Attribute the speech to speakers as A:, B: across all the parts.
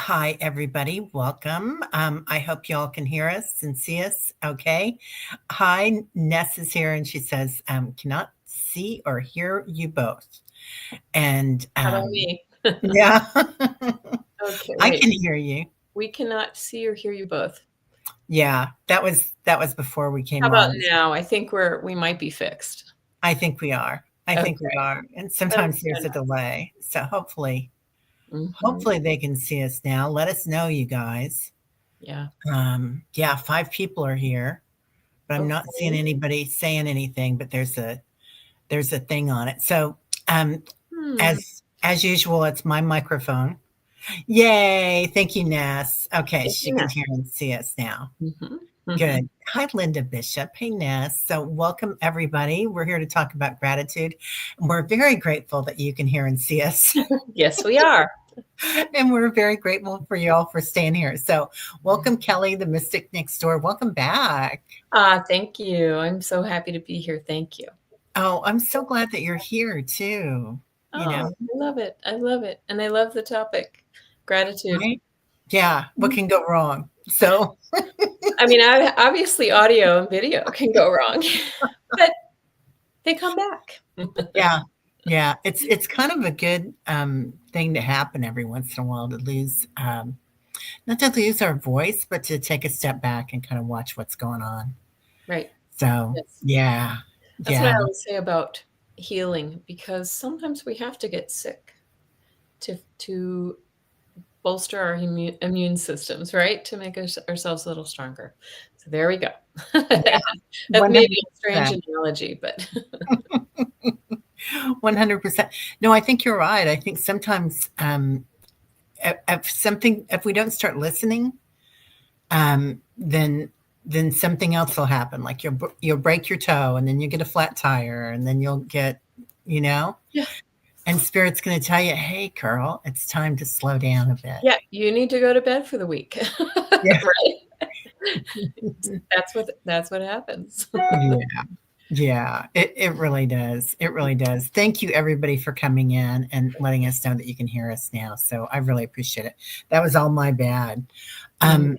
A: Hi, everybody. Welcome. I hope y'all can hear us and see us. Okay. Hi, Ness is here and she says, cannot see or hear you both. And
B: How about me?
A: yeah,
B: Okay,
A: I
B: wait.
A: can hear you.
B: We cannot see or hear you both.
A: Yeah, that was before we
B: How
A: came
B: about
A: on.
B: now? I think we might be fixed.
A: I think we are. I think we
B: Okay.
A: are. And
B: That's
A: sometimes there's
B: good.
A: a delay. So hopefully,
B: Mhm.
A: hopefully they can see us now. Let us know, you guys.
B: Yeah.
A: Yeah, 5 people are here. But I'm not seeing
B: Okay.
A: anybody saying anything, but there's a thing on it. So,
B: Hmm.
A: as usual, it's my microphone. Yay! Thank you, Ness. Okay,
B: Thank
A: she
B: you,
A: can
B: Nat.
A: hear and see us now.
B: Mhm. Mhm.
A: Good. Hi, Linda Bishop. Hey, Ness. So, welcome everybody. We're here to talk about gratitude. We're very grateful that you can hear and see us.
B: Yes, we are.
A: And we're very grateful for you all for staying here. So, welcome, Kelly, the mystic next door. Welcome back.
B: Thank you. I'm so happy to be here. Thank you.
A: Oh, I'm so glad that you're here too. You
B: Oh,
A: know,
B: I love it. I love it. And I love the topic. Gratitude.
A: right? Yeah, what can go wrong? So,
B: I mean, obviously audio and video can go wrong, but they come back.
A: yeah, yeah, it's kind of a good, thing to happen every once in a while to lose, not to lose our voice, but to take a step back and kind of watch what's going on.
B: Right.
A: So,
B: Yes.
A: yeah,
B: That's what I
A: yeah,
B: always say about healing, because sometimes we have to get sick to bolster our immune systems, right? To make ourselves a little stronger. So there we go.
A: yeah,
B: That may be a strange
A: 100%.
B: analogy, but
A: 100%. No, I think you're right. I think sometimes, if we don't start listening, then something else will happen. Like you'll break your toe, and then you get a flat tire, and then you'll get, you know,
B: yeah,
A: and spirit's going to tell you, "Hey, girl, it's time to slow down a bit."
B: yeah, you need to go to bed for the week,
A: Yeah,
B: right? That's what happens.
A: yeah, yeah. It really does. It really does. Thank you, everybody, for coming in and letting us know that you can hear us now. So I really appreciate it. That was all my bad.
B: Mm.
A: Um,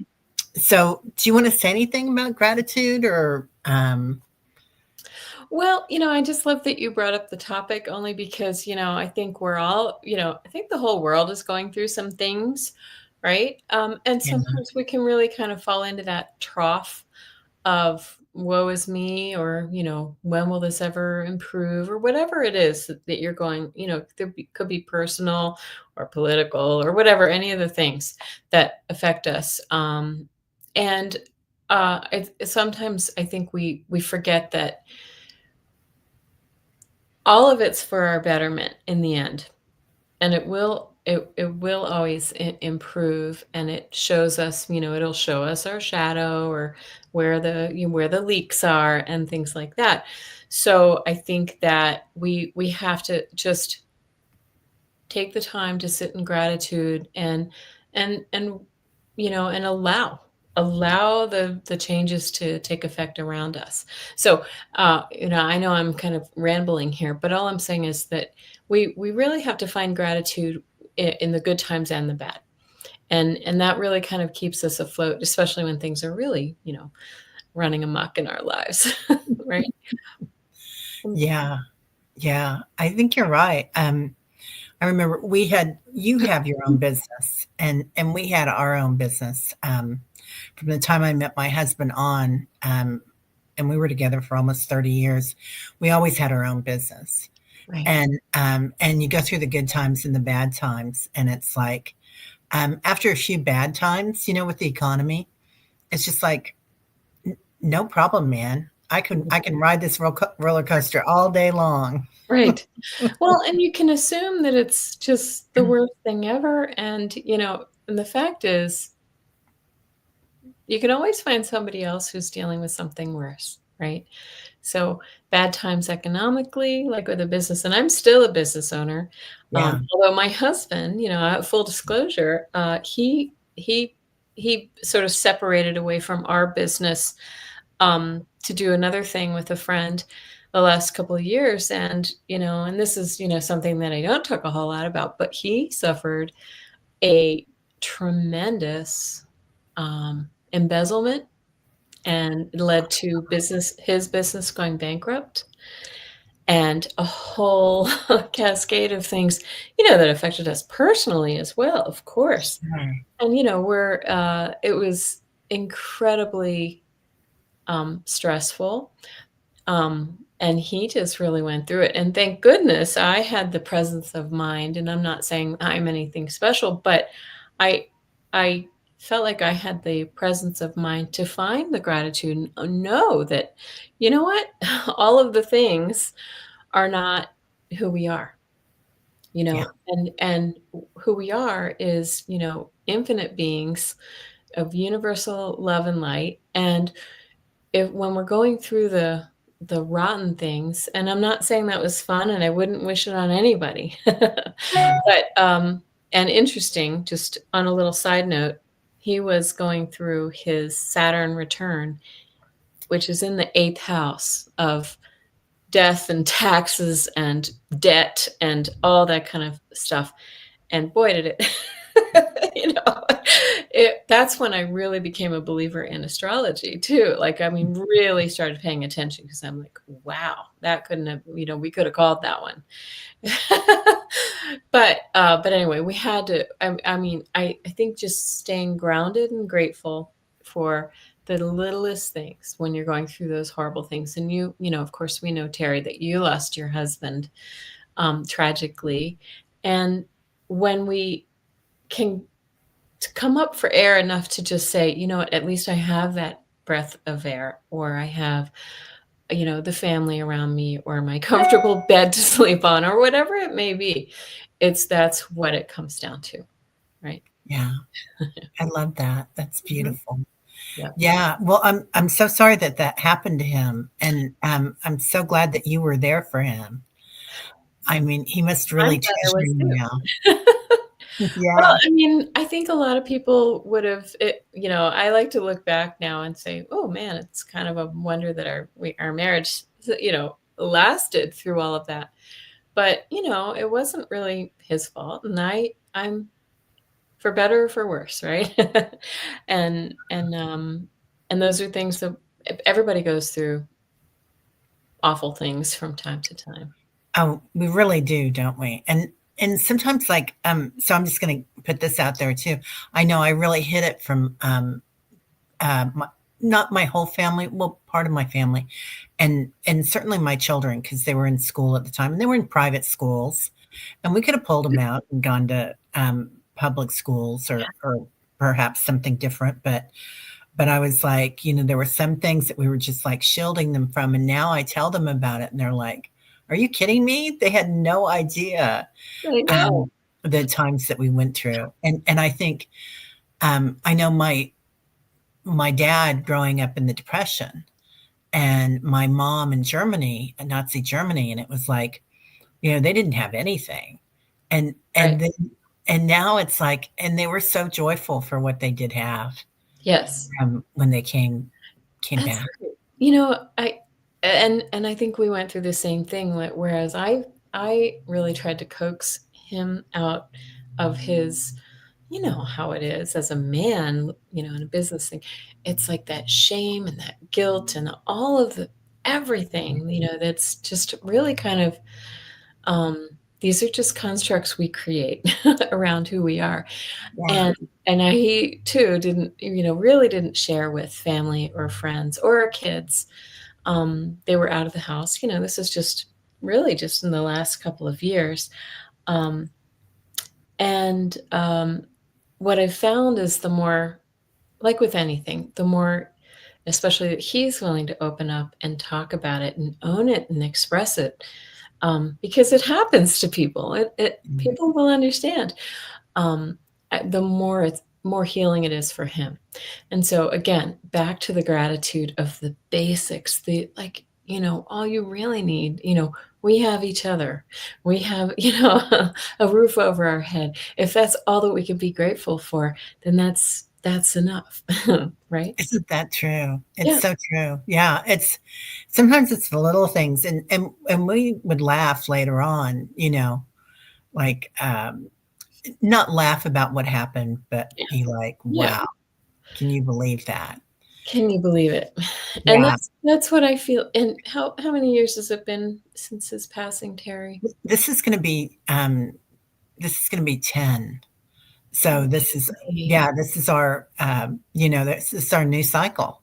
A: so, do you want to say anything about gratitude, or
B: Well, I just love that you brought up the topic, only because, I think we're all, I think the whole world is going through some things, right? And
A: yeah,
B: sometimes we can really kind of fall into that trough of woe is me, or, when will this ever improve, or whatever it is that you're going, could be personal or political or whatever, any of the things that affect us. And sometimes I think we forget that all of it's for our betterment in the end, and it will always improve, and it shows us, it'll show us our shadow, or where the leaks are and things like that. So I think that we have to just take the time to sit in gratitude, and and allow the changes to take effect around us. So I know I'm kind of rambling here, but all I'm saying is that we really have to find gratitude in the good times and the bad, and that really kind of keeps us afloat, especially when things are really, running amok in our lives. Right.
A: yeah, yeah. I think you're right. I remember you have your own business, and we had our own business, from the time I met my husband on, and we were together for almost 30 years. We always had our own business,
B: Right.
A: and you go through the good times and the bad times, and it's like, after a few bad times, with the economy, it's just like, no problem, man. I can ride this roller coaster all day long.
B: Right. Well, and you can assume that it's just the worst thing ever, and, and the fact is, you can always find somebody else who's dealing with something worse, right? So, bad times economically, like with a business, and I'm still a business owner,
A: Yeah,
B: although my husband, full disclosure, he sort of separated away from our business, to do another thing with a friend the last couple of years, and this is, something that I don't talk a whole lot about, but he suffered a tremendous embezzlement, and it led to his business going bankrupt, and a whole cascade of things, that affected us personally as well, of course.
A: Sure.
B: And, it was incredibly stressful. And he just really went through it. And thank goodness I had the presence of mind. And I'm not saying I'm anything special, but I I felt like I had the presence of mind to find the gratitude and know that, you know what, all of the things are not who we are,
A: Yeah.
B: and who we are is, infinite beings of universal love and light. And if when we're going through the rotten things, and I'm not saying that was fun, and I wouldn't wish it on anybody.
A: Yeah.
B: But, and interesting, just on a little side note, he was going through his Saturn return, which is in the 8th house of death and taxes and debt and all that kind of stuff. And boy, did it, you know, that's when I really became a believer in astrology too. Like, I mean, really started paying attention because I'm like, wow, that couldn't have, we could have called that one. But anyway, we had to, I think just staying grounded and grateful for the littlest things when you're going through those horrible things. And of course, we know, Terry, that you lost your husband tragically. And when we can come up for air enough to just say, what, at least I have that breath of air, or I have, the family around me, or my comfortable bed to sleep on, or whatever it may be. That's what it comes down to, right?
A: Yeah. I love that. That's
B: Mhm.
A: beautiful.
B: Yeah.
A: Yeah. Well, I'm so sorry that that happened to him, and, I'm so glad that you were there for him. I mean, he must
B: I'm
A: really
B: glad I
A: treasure
B: was
A: you
B: too.
A: now.
B: Well,
A: Yeah.
B: I mean, I think a lot of people would have I like to look back now and say, "Oh, man, it's kind of a wonder that our marriage, lasted through all of that." But, it wasn't really his fault, and I'm for better or for worse, right? And and those are things that everybody goes through awful things from time to time.
A: Oh, we really do, don't we? And sometimes, like, so I'm just gonna put this out there too. I know I really hid it from, my not my whole family, well, part of my family, and certainly my children, because they were in school at the time, and they were in private schools, and we could have pulled them out and gone to, public schools or perhaps something different, but I was like, there were some things that we were just, like, shielding them from, and now I tell them about it, and they're like, "Are you kidding me?" They had no idea,
B: I know.
A: um, the times that we went through, and I think, I know my dad growing up in the Depression and my mom in Germany, Nazi Germany, and it was like, they didn't have anything.
B: Right.
A: And then and now it's like and they were so joyful for what they did have,
B: Yes.
A: when they came
B: That's
A: back.
B: right. And I think we went through the same thing, whereas I really tried to coax him out of his, how it is as a man, in a business thing. It's like that shame and that guilt and all of the everything, that's just really kind of, these are just constructs we create around who we are.
A: Yeah.
B: And he too didn't, really didn't share with family or friends or kids. They were out of the house. This is just really just in the last couple of years. Um, and what I've found is the more, like with anything, the more, especially that he's willing to open up and talk about it and own it and express it, because it happens to people.
A: Mm.
B: People will understand. um, the more healing it is for him. And so again, back to the gratitude of the basics, the like, all you really need, we have each other. We have, a roof over our head. If that's all that we can be grateful for, then that's enough. Right?
A: Isn't that true? It's
B: Yeah.
A: so true. Yeah, it's sometimes it's the little things, and we would laugh later on, like, not laugh about what happened, but
B: Yeah.
A: be like,
B: Yeah.
A: "Wow, can you believe that?"
B: Can you believe it? And
A: Yeah.
B: that's what I feel. And how many years has it been since his passing, Terry?
A: This is gonna be, this is gonna be 10. So this is
B: Okay.
A: yeah, this is our, this is our new cycle.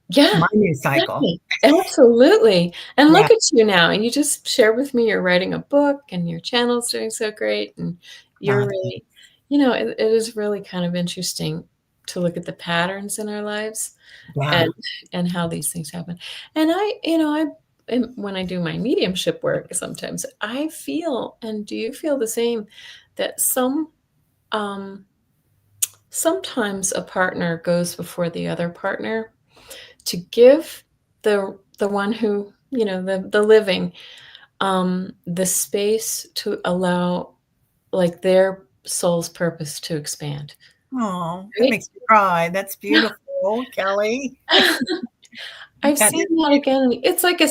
B: Yeah,
A: My new cycle.
B: exactly. Absolutely. And
A: Yeah,
B: look at you now. You just shared with me you're writing a book and your channel's doing so great, and you're
A: thank
B: really it is really kind of interesting to look at the patterns in our lives
A: yeah.
B: and how these things happen. And when I do my mediumship work, sometimes I feel, and do you feel the same, that um sometimes a partner goes before the other partner to give the one who, the living, the space to allow, like, their soul's purpose to expand,
A: Oh, that
B: right?
A: makes me cry. That's beautiful, Kelly.
B: I've
A: That
B: seen
A: is
B: that again, and it's like a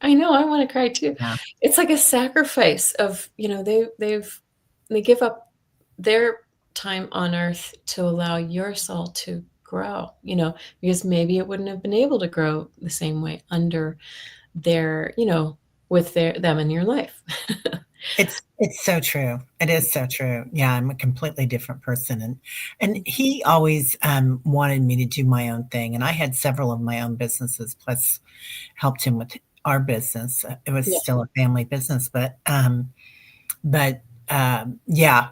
B: I know, I wanna cry too.
A: yeah.
B: It's like a sacrifice of, they give up their time on earth to allow your soul to grow, because maybe it wouldn't have been able to grow the same way under their, with them in your life.
A: It's so true. It is so true. Yeah, I'm a completely different person, and he always, wanted me to do my own thing, and I had several of my own businesses, plus helped him with our business. It was
B: Yeah,
A: still a family business, but, yeah,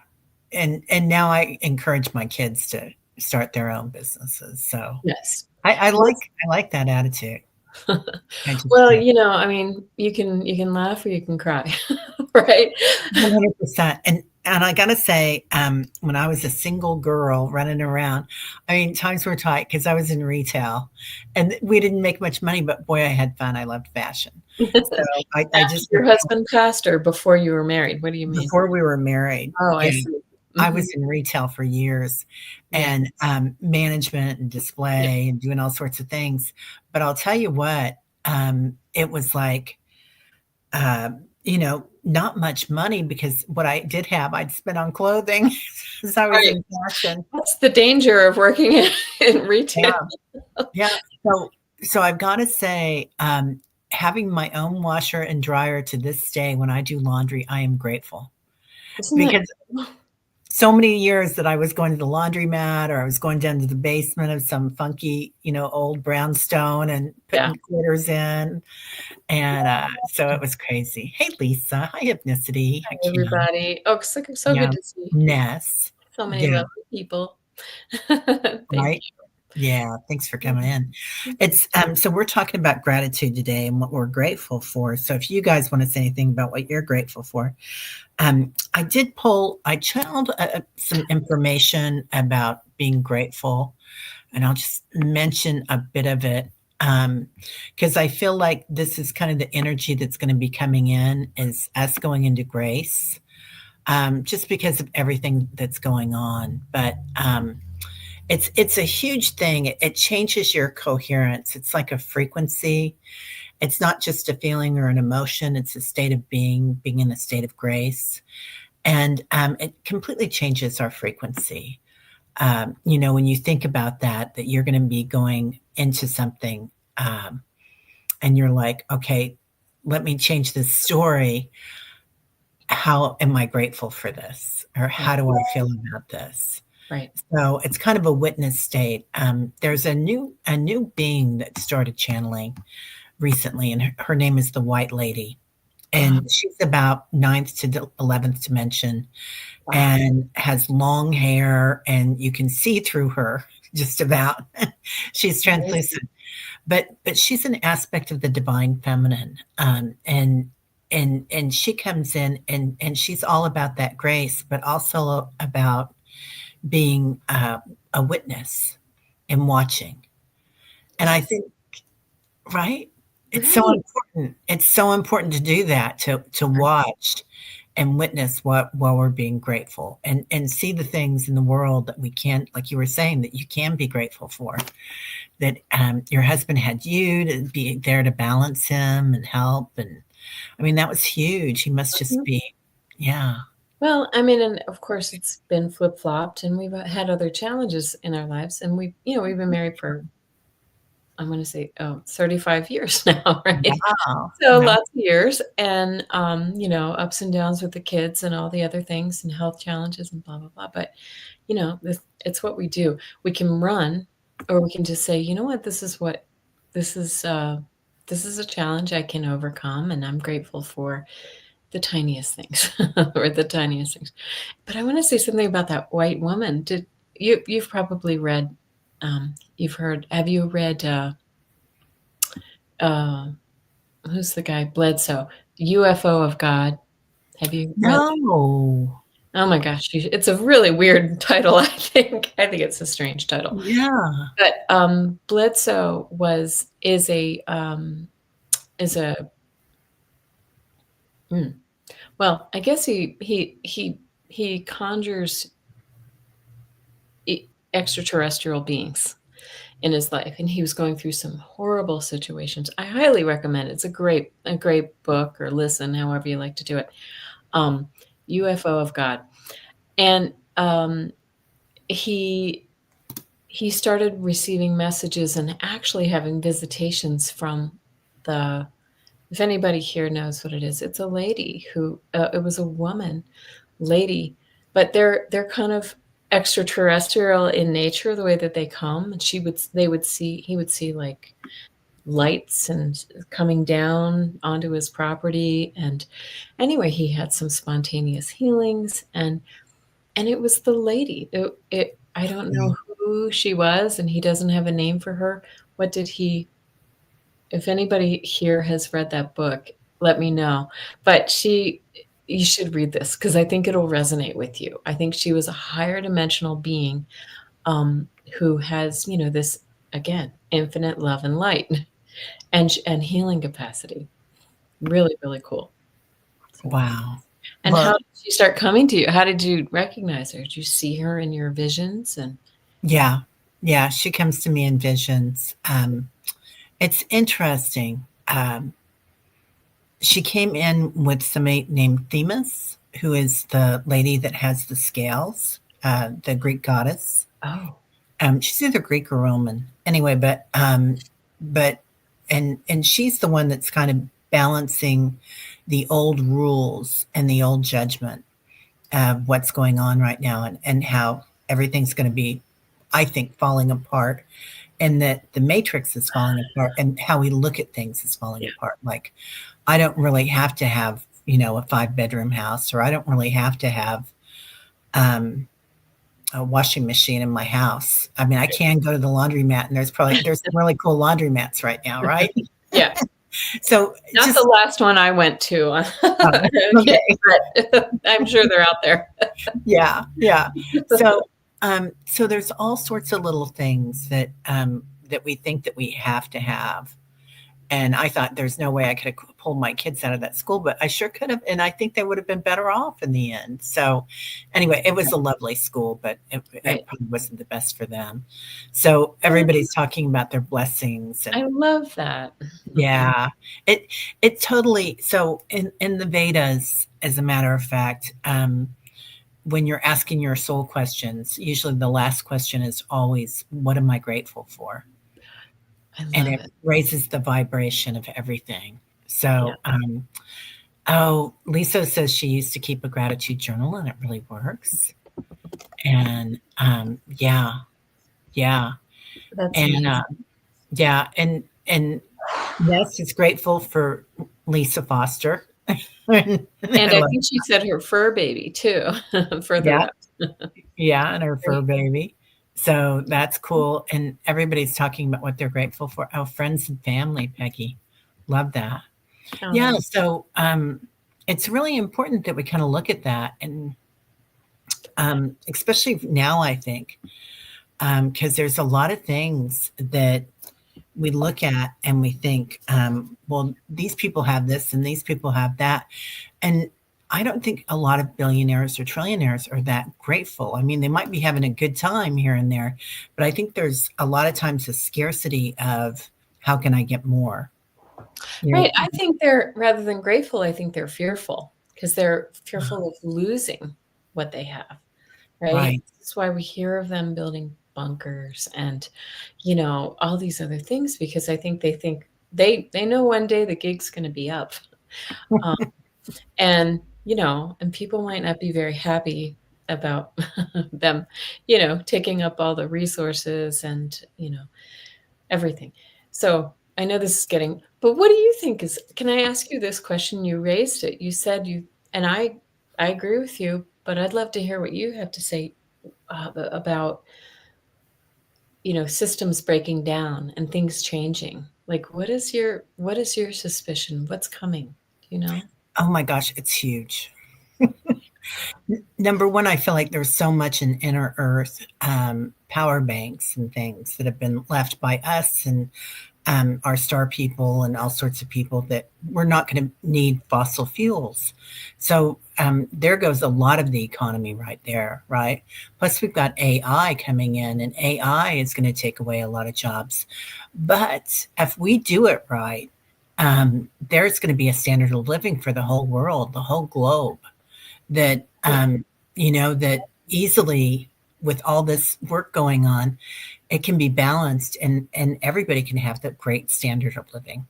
A: and now I encourage my kids to start their own businesses, so
B: yes.
A: I like that attitude. I just
B: Well,
A: do.
B: I mean, you can laugh or you can cry, right?
A: 100%, and I gotta say, when I was a single girl running around, I mean, times were tight because I was in retail, and we didn't make much money, but boy, I had fun, I loved fashion. So, I
B: After
A: just
B: your husband passed or before you were married? What do you mean?
A: before we were married,
B: Oh, I
A: yeah,
B: see.
A: I
B: Mhm.
A: was in retail for years
B: Yeah,
A: and, management and
B: yeah,
A: display and doing all sorts of things, but I'll tell you what, it was like, not much money because what I did have, I'd spent on clothing as I was
B: right.
A: in fashion.
B: That's the danger of working in retail.
A: Yeah, yeah. So I've gotta say, having my own washer and dryer to this day when I do laundry, I am grateful
B: Isn't it?
A: because so many years that I was going to the laundromat or I was going down to the basement of some funky, old brownstone and
B: Yeah.
A: putting quarters in, and, so it was crazy. Hey, Lisa. Hi, Hypnicity. Hi,
B: Hi,
A: Kim.
B: everybody. Oh, so good
A: Yeah.
B: to see
A: Ness.
B: so many
A: Yeah,
B: lovely people. Thank
A: right? Yeah, thanks for
B: you.
A: coming in.
B: Mhm.
A: It's, so we're talking about gratitude today and what we're grateful for, so if you guys wanna say anything about what you're grateful for, I channeled, some information about being grateful, and I'll just mention a bit of it, because I feel like this is kind of the energy that's gonna be coming in is us going into grace, just because of everything that's going on, but, it's a huge thing. It changes your coherence. It's like a frequency. It's not just a feeling or an emotion, it's a state of being in a state of grace, and, it completely changes our frequency. When you think about that you're gonna be going into something, and you're like, "Okay, let me change this story. How am I grateful for this? Or
B: Right,
A: how do I feel about this?"
B: right.
A: So, it's kind of a witness state. There's a new being that started channeling recently, and her name is the White Lady,
B: Oh,
A: and she's about ninth to the 11th dimension
B: wow.
A: and has long hair, and you can see through her just about. She's
B: Amazing.
A: translucent, but she's an aspect of the divine feminine, and she comes in and she's all about that grace, but also about being a witness and watching. And I
B: Yes.
A: think, right? It's so
B: Right.
A: important. It's so important to do that, to
B: Right.
A: watch and witness what while we're being grateful and see the things in the world that we can, like you were saying, that you can be grateful for. That your husband had you to be there to balance him and help. And I mean, that was huge. He must just
B: Mhm.
A: be, yeah.
B: Well, I mean, and of course it's been flip-flopped and we've had other challenges in our lives and we've been married for, I'm gonna say, 35 years now, right?
A: Wow.
B: So
A: Wow.
B: lots of years and, ups and downs with the kids and all the other things and health challenges and blah, blah, blah. But, it's what we do. We can run or we can just say, you know what, this is, uh, this is a challenge I can overcome and I'm grateful for the tiniest things or the tiniest things. But I want to say something about that white woman. You've probably read, you've heard, have you read, uh, who's the guy? Bledsoe, UFO of God. Have you read that?
A: No.
B: Oh my gosh, it's a really weird title, I think. I think it's a strange title.
A: Yeah.
B: But, Bledsoe is a mm, well, I guess he conjures extraterrestrial beings in his life, and he was going through some horrible situations. I highly recommend it. It's a great book or listen, however you like to do it. Um, UFO of God. And, he he started receiving messages and actually having visitations from the if anybody here knows what it is, it's a lady who, it was a woman, lady, but they're kind of extraterrestrial in nature, the way that they come, and they would see he would see, like, lights and coming down onto his property, and anyway, he had some spontaneous healings, and it was the lady. I don't know who she was, and he doesn't have a name for her. What did he if anybody here has read that book, let me know. But you should read this because I think it'll resonate with you. I think she was a higher dimensional being, who has, this, again, infinite love and light and healing capacity. Really, really cool. So,
A: Wow.
B: and how
A: Well,
B: did she start coming to you? How did you recognize her? Did you see her in your visions? And
A: yeah. Yeah, she comes to me in visions. It's interesting. She came in with somebody named Themis, who is the lady that has the scales, the Greek goddess.
B: oh,
A: She's either Greek or Roman. Anyway, but and she's the one that's kind of balancing the old rules and the old judgment of what's going on right now and how everything's going to be, I think, falling apart, and that the matrix is falling apart and how we look at things is falling
B: yeah,
A: apart. Like, I don't really have to have, a 5 bedroom house, or I don't really have to have um, a washing machine in my house. I mean, I can go to the laundromat, and there's some really cool laundromats right now, right?
B: yeah.
A: So
B: Not the
A: just
B: last one I went to. Okay,
A: okay,
B: but I'm sure they're out there.
A: yeah, yeah. So there's all sorts of little things that we think that we have to have. And I thought there's no way I could have pulled my kids out of that school, but I sure could have, and I think they would have been better off in the end. So, anyway, it was a lovely school, but it
B: Right.
A: probably wasn't the best for them. So everybody's talking about their blessings,
B: I
A: and
B: love that. Mhm.
A: yeah, it it totally. So in the Vedas, as a matter of fact, when you're asking your soul questions, usually the last question is always, "What am I grateful for?"
B: I
A: And
B: love
A: it
B: it.
A: raises the vibration of everything.
B: Yeah.
A: So, oh, Lisa says she used to keep a gratitude journal and it really works. And yeah, yeah,
B: That's
A: and
B: amazing.
A: yeah, and yes, it's grateful for Lisa Foster. I
B: And I
A: love,
B: think she said her fur baby too, further
A: yeah,
B: up.
A: yeah, and her fur
B: Great.
A: baby. So that's cool. And everybody's talking about what they're grateful for. Oh, friends and family, Peggy. Love that. Yeah,
B: Oh,
A: so, it's really important that we kinda look at that, and, especially now, I think, because there's a lot of things that we look at and we think, "Well, these people have this and these people have that," and I don't think a lot of billionaires or trillionaires are that grateful. I mean, they might be having a good time here and there, but I think there's a lot of times a scarcity of, "How can I get more?" You
B: right.
A: know.
B: I think they're rather than grateful, I think they're fearful because they're
A: Uh,
B: fearful of losing what they have, right?
A: right.
B: That's why we hear of them building bunkers and, all these other things because I think they know one day the gig's gonna be up. Um, and, and people might not be very happy about them, taking up all the resources and, everything. So I know this is getting, but what do you think is, can I ask you this question? You raised it. You said and I agree with you, but I'd love to hear what you have to say about, systems breaking down and things changing. Like, what is your suspicion? What's coming? Do you know?
A: Oh my gosh, it's huge. Number one, I feel like there's so much in inner earth power banks and things that have been left by us and our star people and all sorts of people that we're not going to need fossil fuels. So there goes a lot of the economy right there, right? Plus, we've got AI coming in, and AI is going to take away a lot of jobs. But if we do it right, there's going to be a standard of living for the whole world, the whole globe that
B: Yeah.
A: that easily with all this work going on, it can be balanced and everybody can have that great standard of living.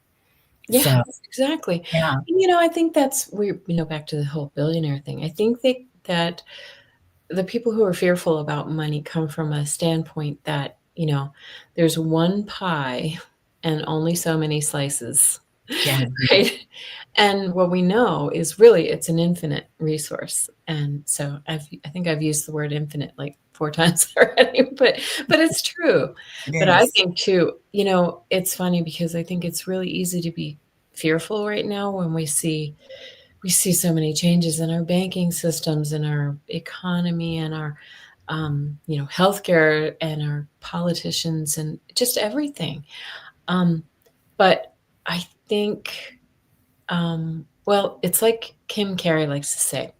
A: So
B: Yes, exactly.
A: yeah,
B: I think that's back to the whole billionaire thing. I think that the people who are fearful about money come from a standpoint that, there's one pie and only so many slices,
A: yeah,
B: right? And what we know is really it's an infinite resource. And so I think I've used the word infinite like 4 times already, but it's true. But I
A: yes,
B: think too, it's funny because I think it's really easy to be fearful right now when we see so many changes in our banking systems and our economy and our healthcare and our politicians and just everything. Um, but I think, well, it's like Kim Carey likes to say,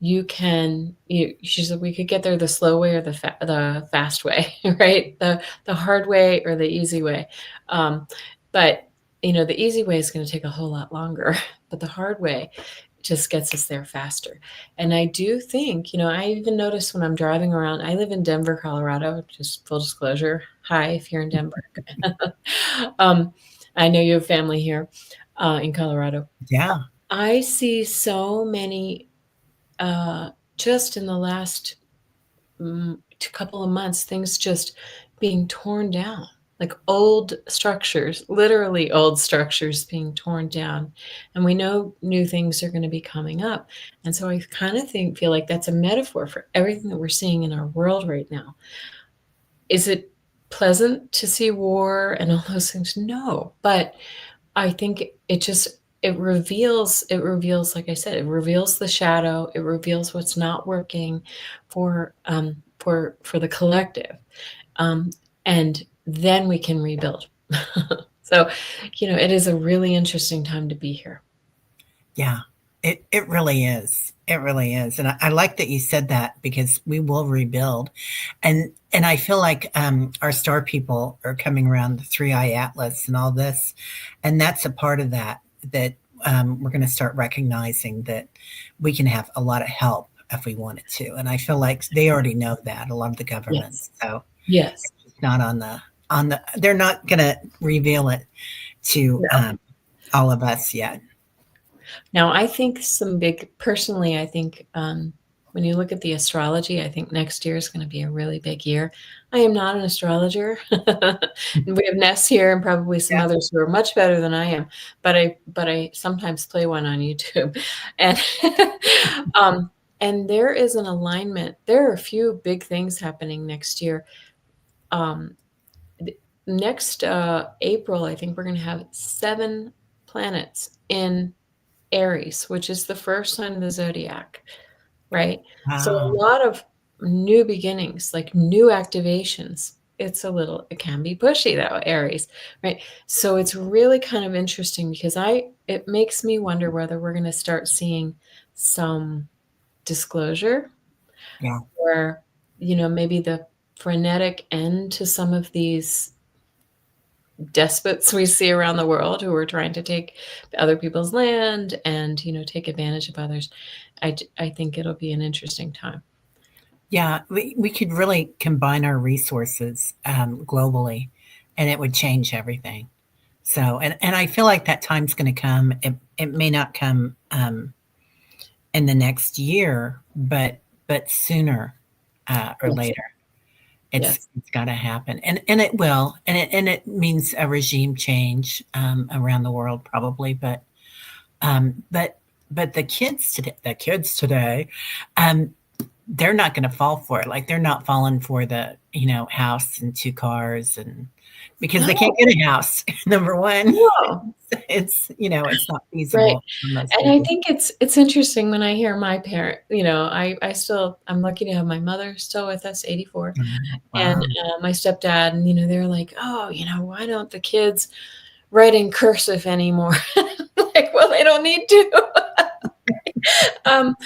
B: she said we could get there the slow way or the fast way, right? The hard way or the easy way. Um, but the easy way is going to take a whole lot longer, but the hard way just gets us there faster. And I do think, I even notice when I'm driving around, I live in Denver, Colorado, just full disclosure. Hi, if you're in Denver. um, I know you have family here in Colorado.
A: yeah,
B: I see so many just in the last couple of months, things just being torn down, like old structures, literally old structures being torn down. And we know new things are going to be coming up. And so I kind of feel like that's a metaphor for everything that we're seeing in our world right now. Is it pleasant to see war and all those things? No. But I think it reveals, like I said, it reveals the shadow, it reveals what's not working for the collective. Um, and then we can rebuild. So, it is a really interesting time to be here.
A: yeah. It really is. It really is. And I like that you said that because we will rebuild. And I feel like our star people are coming around the three eye atlas and all this. And that's a part of that we're going to start recognizing that we can have a lot of help if we wanted to. And I feel like they already know that, a lot of the
B: Yes.
A: governments. So
B: Yes.
A: it's not on the they're not going to reveal it to
B: No.
A: all of us yet.
B: Now, I think personally, I think when you look at the astrology, I think next year is going to be a really big year. I am not an astrologer. And we have Ness here and probably some
A: Yeah.
B: others who are much better than I am, but I sometimes play one on YouTube. And um, and there is an alignment. There are a few big things happening next year. Um, Next April, I think we're going to have 7 planets in Aries, which is the first sign of the zodiac, right? So a
A: Wow.
B: lot of new beginnings, like new activations. It can be pushy though, Aries, right? So it's really kind of interesting because it makes me wonder whether we're going to start seeing some disclosure
A: Yeah.
B: or, maybe the frenetic end to some of these despots we see around the world who are trying to take other people's land and, take advantage of others. I think it'll be an interesting time.
A: Yeah, we could really combine our resources globally, and it would change everything. So, and I feel like that time's going to come. It may not come in the next year, but sooner or
B: Yes.
A: later,
B: Yes.
A: it's got to happen, and it will, and it means a regime change around the world probably, um, but but the kids today, um, they're not going to fall for it. Like they're not falling for the house and two cars and because they can't
B: No,
A: get a house. Number one,
B: no.
A: it's not
B: Right.
A: feasible for most
B: And I
A: people.
B: think it's interesting when I hear my parent, I'm lucky to have my mother still with us, 84, and,
A: Wow.
B: my stepdad, and, they're like, "Oh, why don't the kids write in cursive anymore?" Like, well, they don't need to. Um,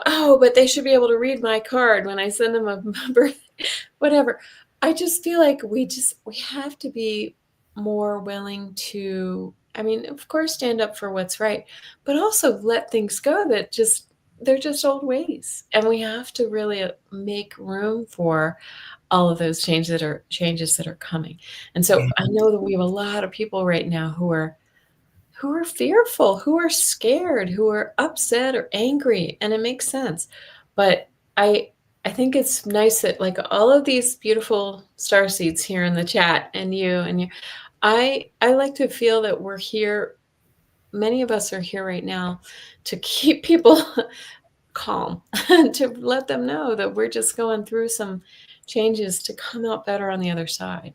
B: "Oh, but they should be able to read my card when I send them a birth," whatever. I just feel like we have to be more willing to, I mean, of course, stand up for what's right, but also let things go that they're just old ways, and we have to really, make room for all of those changes that are coming. And
A: Yeah.
B: so I know that we have a lot of people right now who are fearful, who are scared, who are upset or angry, and it makes sense. But I think it's nice that, like, all of these beautiful star seeds here in the chat, and you, I like to feel that we're here, many of us are here right now to keep people calm, and to let them know that we're just going through some changes to come out better on the other side.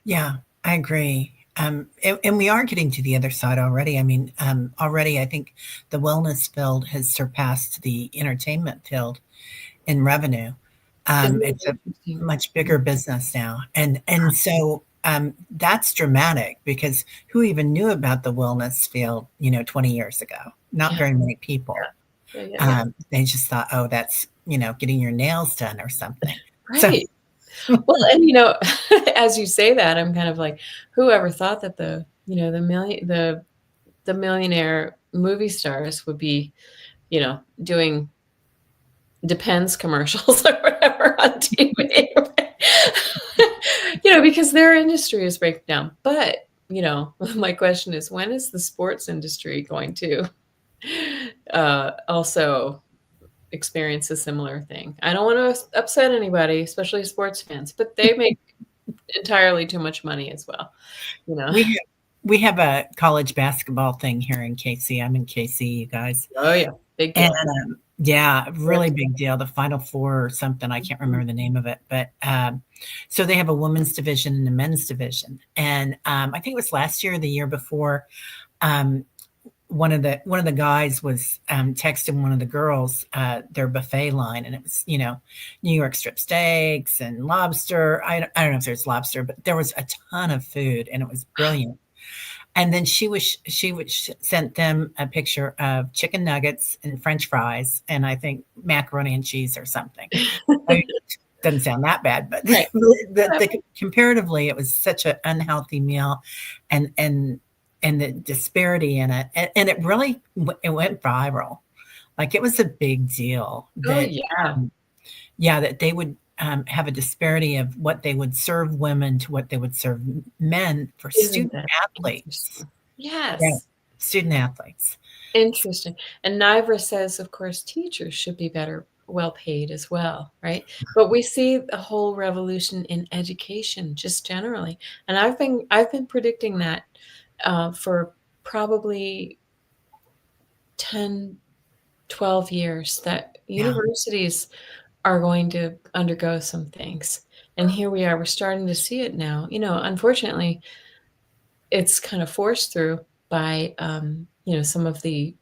A: Yeah, I agree. And we are getting to the other side already. I mean, already I think the wellness field has surpassed the entertainment field in revenue.
B: Isn't
A: It's
B: that
A: a
B: interesting?
A: much bigger business now, and so that's dramatic because who even knew about the wellness field, 20 years ago? Not
B: Yeah,
A: very many people.
B: yeah, yeah, yeah.
A: They just thought, oh, that's getting your nails done or something. So
B: Right. Well, and, as you say that, I'm kind of like, whoever thought that the millionaire movie stars would be, doing Depends commercials or whatever on TV. Because their industry is breaking down. But, my question is, when is the sports industry going to, also experience a similar thing? I don't wanna upset anybody, especially sports fans, but they make entirely too much money as well, you know?
A: we have, we have a college basketball thing here in KC. I'm in KC, you guys.
B: Oh, yeah, big
A: And,
B: deal.
A: yeah, really
B: Sports.
A: big deal, the Final Four or something, I can't
B: Mhm.
A: remember the name of it, but, so they have a women's division and a men's division, and, I think it was last year or the year before, um, one of the guys was, texting one of the girls, their buffet line, and it was, New York strip steaks and lobster. I don't know if there's lobster, but there was a ton of food, and it was brilliant. And then she sent them a picture of chicken nuggets and French fries, and I think macaroni and cheese or something. I mean, doesn't sound that bad, but
B: Right. Whatever.
A: comparatively, it was such an unhealthy meal, and the disparity in it, and it really it went viral. Like it was a big deal
B: Oh,
A: that
B: yeah.
A: yeah, that they would have a disparity of what they would serve women to what they would serve men for
B: Isn't
A: student
B: that
A: athletes.
B: interesting?
A: Yeah,
B: Yes.
A: student athletes.
B: Interesting. And NIVRA says, of course, teachers should be better well paid as well, right? But we see a whole revolution in education just generally. And I've been predicting that, for probably 10, 12 years, that
A: Yeah,
B: universities are going to undergo some things. And here we are, we're starting to see it now. Unfortunately, it's kind of forced through by, some of the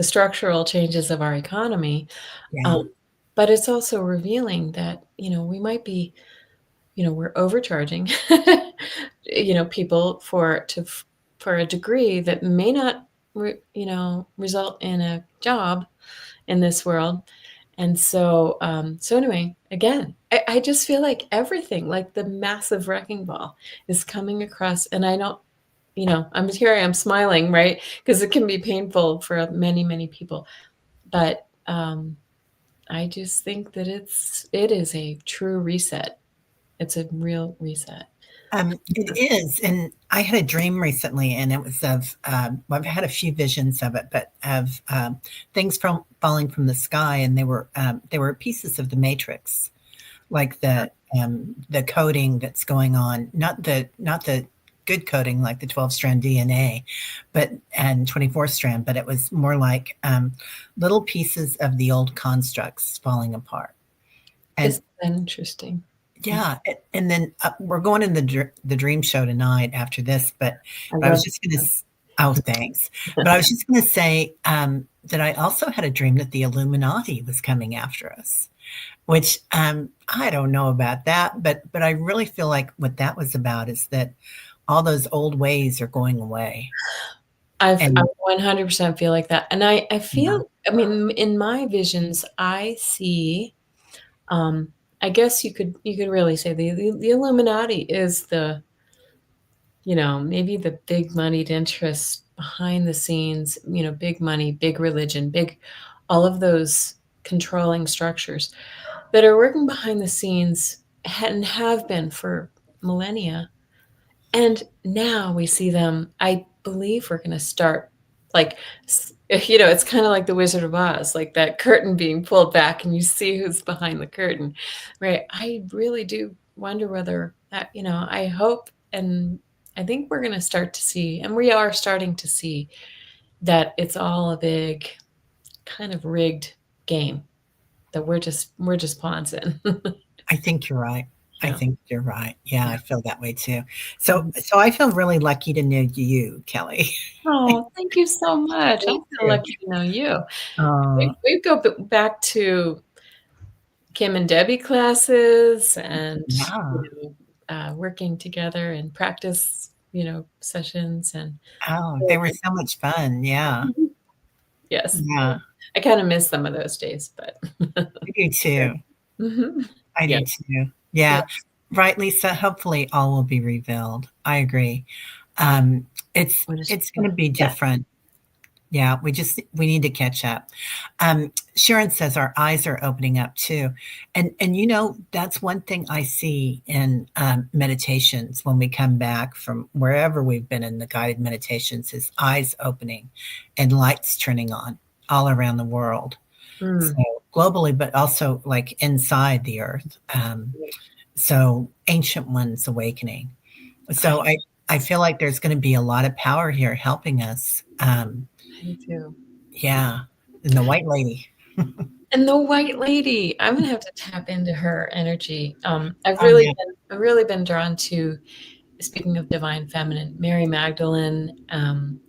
B: structural changes of our economy,
A: yeah,
B: um, but it's also revealing that, we might be, we're overcharging, people for a degree that may not result in a job in this world, And so, so anyway, again, I just feel like everything, like the massive wrecking ball, is coming across, and I don't, I'm here. I am smiling, right? Because it can be painful for many, many people. But I just think that it is a true reset. It's a real reset.
A: It is, and I had a dream recently, and it was of, well, I've had a few visions of it, but of things from falling from the sky, and they were pieces of the matrix, like the coding that's going on, not the good coding like the 12 strand DNA, but and 24 strand, but it was more like little pieces of the old constructs falling apart. And
B: Isn't that interesting? Mm,
A: yeah, and then we're going in the dream show tonight after this,
B: I
A: but I was
B: love
A: just going to. Oh, thanks. But I was just going to say that I also had a dream that the Illuminati was coming after us, which I don't know about that, but I really feel like what that was about is that all those old ways are going away,
B: I
A: and
B: 100% feel like that, and I
A: yeah,
B: feel, I mean, in my visions, I see, um, I guess you could really say the Illuminati is the, maybe the big moneyed interests behind the scenes, big money, big religion, big, all of those controlling structures that are working behind the scenes and have been for millennia. And now we see them. I believe we're going to start, like, it's kind of like the Wizard of Oz, like that curtain being pulled back and you see who's behind the curtain, right? I really do wonder whether that, I hope, and I think we're going to start to see, and we are starting to see, that it's all a big kind of rigged game that we're just pawns in.
A: I think you're right. I
B: Yeah.
A: think you're right. Yeah,
B: Yeah.
A: I feel that way too.
B: Mhm.
A: So I feel really lucky to know you, Kelly.
B: Oh, thank you so much. I
A: Me
B: feel
A: too.
B: lucky to know you.
A: Uh,
B: We go back to Kim and Debbie classes and,
A: yeah.
B: working together and practice, sessions and
A: Oh, they were so much fun. Yeah.
B: Mhm. Yes.
A: Yeah.
B: I kinda miss some of those days, but
A: I do too.
B: Mhm.
A: I
B: Yeah,
A: do too.
B: yeah.
A: Yeah. Right, Lisa. Hopefully all will be revealed. I agree.
B: What is
A: It's gonna be
B: Yeah.
A: different. Yeah, we need to catch up. Sharon says our eyes are opening up too, and that's one thing I see in meditations when we come back from wherever we've been in the guided meditations is eyes opening, and lights turning on all around the world. So
B: Mm.
A: globally, but also like inside the earth. So ancient ones awakening.
B: I
A: So I feel like there's going to be a lot of power here helping us.
B: I do too.
A: Yeah, and the white lady.
B: And the white lady, I'm gonna have to tap into her energy.
A: Oh, yeah.
B: I've really been drawn to, speaking of divine feminine, Mary Magdalene, and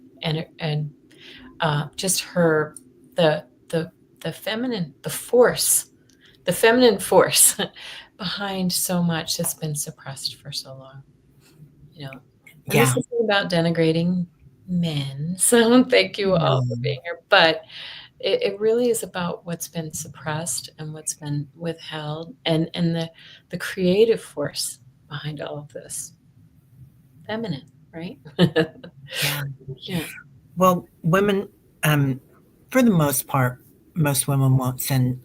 B: just her, the the feminine, the feminine force behind so much that's been suppressed for so long. You know, and
A: Yeah.
B: this isn't about denigrating men, so thank you all for
A: No.
B: being here. But it really is about what's been suppressed and what's been withheld, and the creative force behind all of this, feminine, right?
A: Yeah.
B: Yeah.
A: Well, women, um, for the most part, most women won't send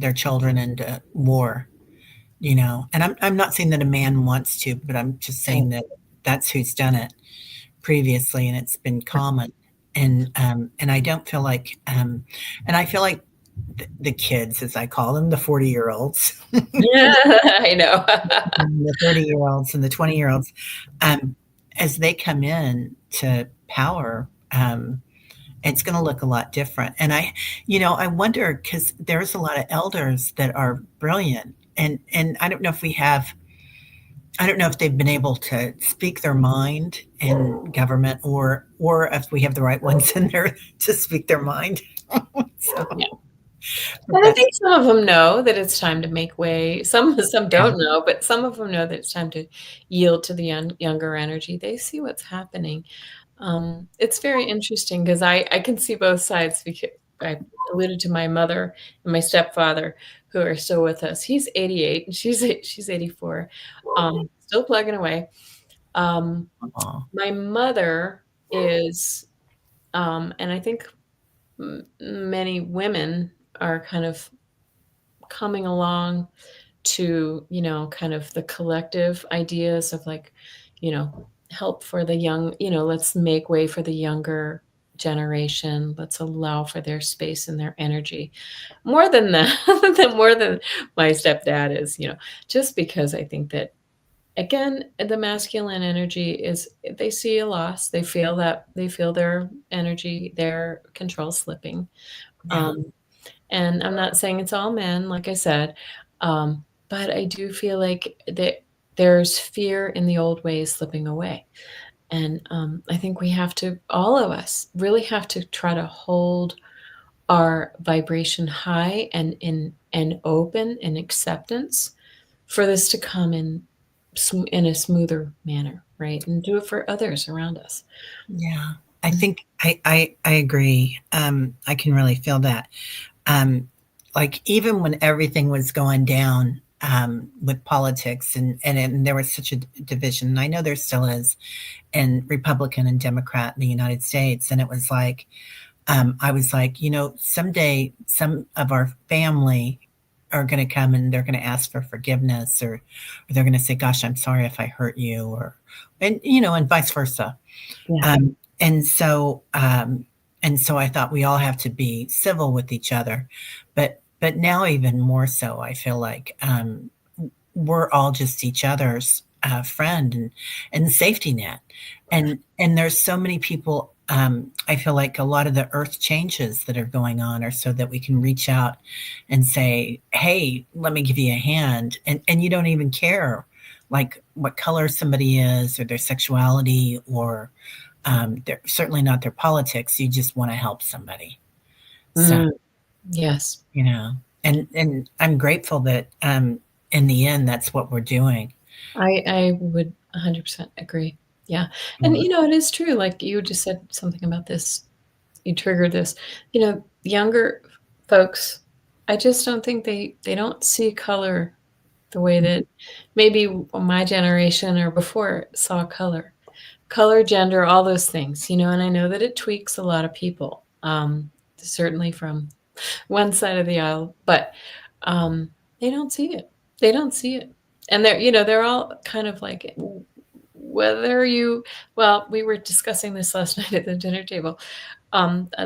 A: their children into war, and I'm not saying that a man wants to, but I'm just saying that that's who's done it previously, and it's been common. And I don't feel like, and I feel like the kids, as I call them, the 40-year-olds,
B: Yeah, I know.
A: the 30-year-olds, and the 20-year-olds, um, as they come in to power, it's going to look a lot different. And I wonder because there's a lot of elders that are brilliant, and I don't know if they've been able to speak their mind in government, or if we have the right ones in there to speak their mind. So,
B: Yeah.
A: but
B: And I
A: that's
B: think some of them know that it's time to make way. Some
A: yeah,
B: don't know, but some of them know that it's time to yield to the younger energy. They see what's happening. It's very interesting because I can see both sides, I alluded to my mother and my stepfather who are still with us. He's 88 and she's 84, still plugging away. Um,
A: Aw.
B: my mother is, and I think many women are kind of coming along to, kind of the collective ideas of like, help for the young, let's make way for the younger generation. Let's allow for their space and their energy more than that, more than my stepdad is, just because I think that again, the masculine energy is they see a loss. They feel their energy, their control slipping.
A: Yeah,
B: Um, and I'm not saying it's all men, like I said, but I do feel like that there's fear in the old ways slipping away. And I think we have to, all of us, really have to try to hold our vibration high and and open and acceptance for this to come in a smoother manner, right? And do it for others around us.
A: yeah. I think I agree. I can really feel that. Um, like even when everything was going down with politics and there was such a division, and I know there still is, in Republican and Democrat in the United States, and it was like I was like, someday some of our family are going to come and they're going to ask for forgiveness, or they're going to say, "Gosh, I'm sorry if I hurt you," and vice versa.
B: Yeah.
A: And so I thought we all have to be civil with each other, but now even more so, I feel like we're all just each other's friend and safety net, and there's so many people. I feel like a lot of the earth changes that are going on are so that we can reach out and say, "Hey, let me give you a hand," and you don't even care like what color somebody is or their sexuality or they're certainly not their politics. You just want to help somebody. So,
B: Mm, yes.
A: you know, and I'm grateful that in the end, that's what we're doing.
B: I would 100% agree. Yeah. And,
A: Mm.
B: it is true. Like you just said something about this. You triggered this. Younger folks, I just don't think they don't see color the way that maybe my generation or before saw color. Color, gender, all those things, and I know that it tweaks a lot of people, certainly from one side of the aisle, but they don't see it. They don't see it. And they're all kind of like whether you well, we were discussing this last night at the dinner table.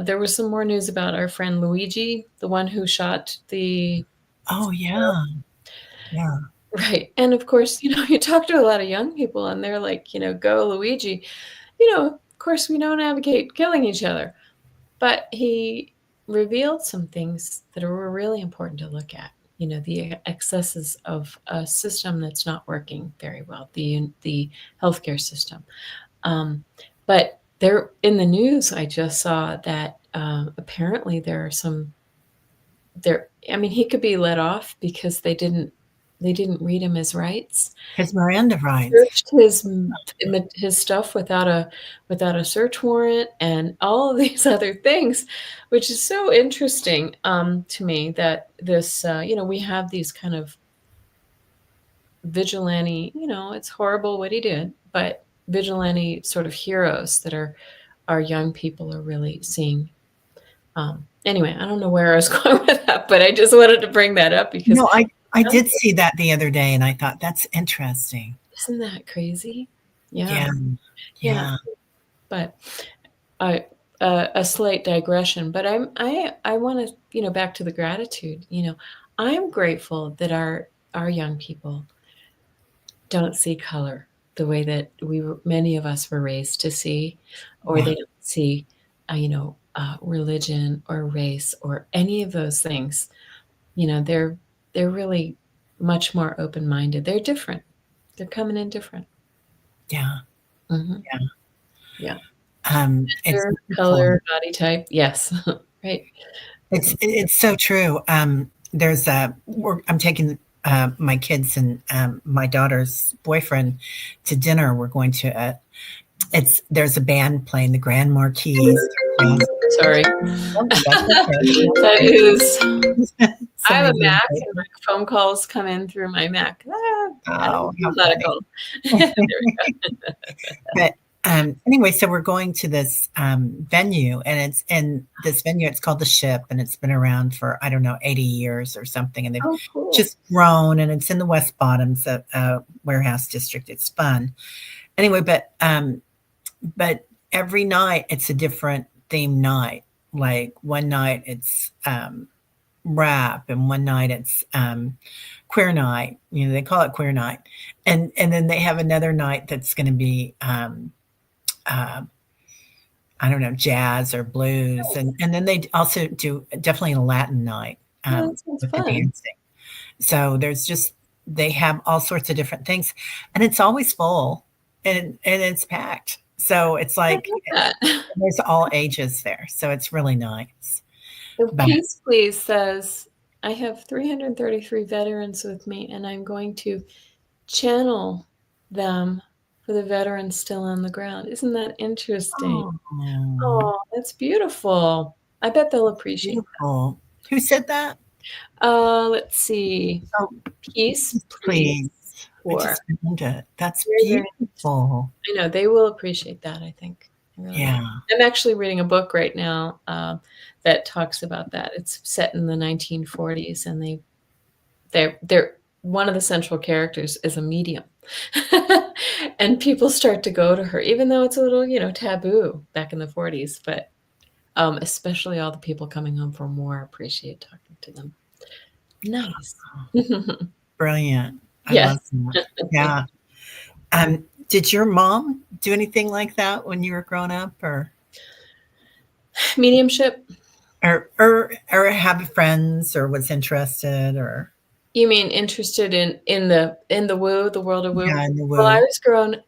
B: There was some more news about our friend Luigi, the one who shot the
A: Oh yeah, yeah.
B: right. And of course, you talk to a lot of young people and they're like, go Luigi. Of course we don't advocate killing each other. But he revealed some things that were really important to look at. The excesses of a system that's not working very well, the healthcare system. But there in the news, I just saw that apparently there are some there. I mean, he could be let off because they didn't read him his rights,
A: His Miranda rights.
B: searched his stuff without a search warrant and all of these other things, which is so interesting to me that this we have these kind of vigilante. It's horrible what he did, but vigilante sort of heroes that our young people are really seeing. Anyway, I don't know where I was going with that, but I just wanted to bring that up because
A: No, I did see that the other day, and I thought that's interesting.
B: isn't that crazy? Yeah,
A: Yeah,
B: yeah.
A: yeah.
B: But I a slight digression, but I want to, back to the gratitude. I'm grateful that our young people don't see color the way that many of us were raised to see, or
A: Yeah,
B: they don't see, religion or race or any of those things. They're really much more open minded. They're different. They're coming in different.
A: yeah,
B: Hmm.
A: yeah.
B: Yeah.
A: It's
B: Gender,
A: beautiful.
B: color, body type. Yes. Right.
A: It's so true. I'm taking my kids and my daughter's boyfriend to dinner. We're going to there's a band playing the Grand Marquis.
B: Sorry.
A: Oh, that's okay. That's
B: That
A: okay.
B: is I have a
A: Somebody's
B: Mac and
A: irritated.
B: my phone calls come in through my Mac. I don't
A: Oh, how
B: let it
A: funny.
B: go. There we go.
A: But, anyway, so we're going to this, venue, and it's in this venue, it's called The Ship, and it's been around for, I don't know, 80 years or something, and they've
B: Oh, cool.
A: just grown, and it's in the West Bottoms, warehouse district. It's fun. Anyway, but every night it's a different theme night. Like, one night it's, rap, and one night it's, queer night. You know, they call it queer night. And then they have another night that's gonna be, uh, I don't know, jazz or blues, and then they also do definitely a Latin night,
B: Oh, that sounds
A: with the
B: fun.
A: dancing. So there's just they have all sorts of different things, and it's always full, and it's packed. So it's
B: I
A: like
B: love that.
A: there's all ages there, so it's really nice.
B: The
A: But
B: Peace Please says, I have 333 veterans with me, and I'm going to channel them for the veterans still on the ground. Isn't that interesting?
A: oh,
B: Oh, that's beautiful. I bet they'll
A: it's
B: appreciate
A: beautiful. Who said that?
B: that. Let's see.
A: Oh,
B: Peace Please
A: please. I
B: for
A: just found it. That's
B: very, very
A: beautiful.
B: I know, they will appreciate that, I think. I really will.
A: Yeah.
B: I'm actually reading a book right now, that talks about that. It's set in the 1940s, and they're one of the central characters is a medium. And people start to go to her, even though it's a little, taboo back in the 40s, but, especially all the people coming home from war appreciate talking to them. Nice.
A: Brilliant. I love
B: Yes.
A: that. Yeah. Did your mom do anything like that when you were growing up,
B: Mediumship?
A: or have friends, or was interested, or
B: You mean interested in the woo, the world of woo?
A: yeah, in the
B: Well,
A: woo?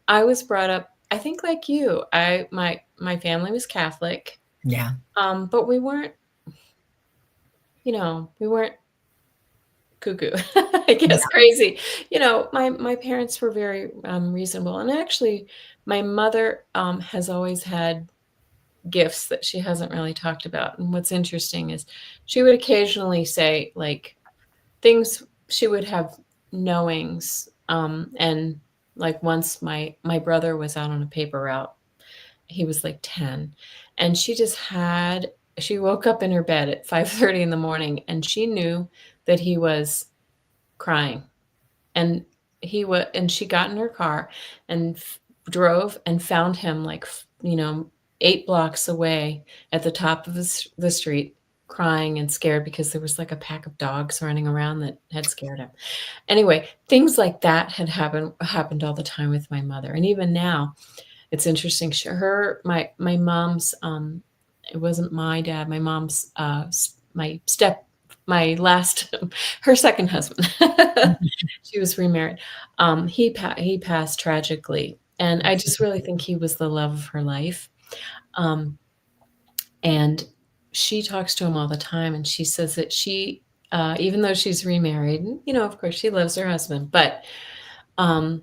B: I was brought up, I think like you. My family was Catholic,
A: Yeah.
B: but we weren't cuckoo, I guess,
A: Yeah.
B: crazy. My parents were very, reasonable, and actually, my mother, has always had gifts that she hasn't really talked about, and what's interesting is she would occasionally say, like, things she would have knowings, and, like, once my brother was out on a paper route. He was, like, 10, and she woke up in her bed at 5:30 in the morning, and she knew that he was crying, and she got in her car and drove and found him, like, 8 blocks away at the top of the street, crying and scared because there was, like, a pack of dogs running around that had scared him. Anyway, things like that had happened all the time with my mother, and even now, it's interesting. My mom's, it wasn't my dad, my mom's, my last, her second husband. She was remarried. He passed tragically, and I just really think he was the love of her life. Um, and she talks to him all the time, and she says that even though she's remarried, and, of course, she loves her husband, but, um,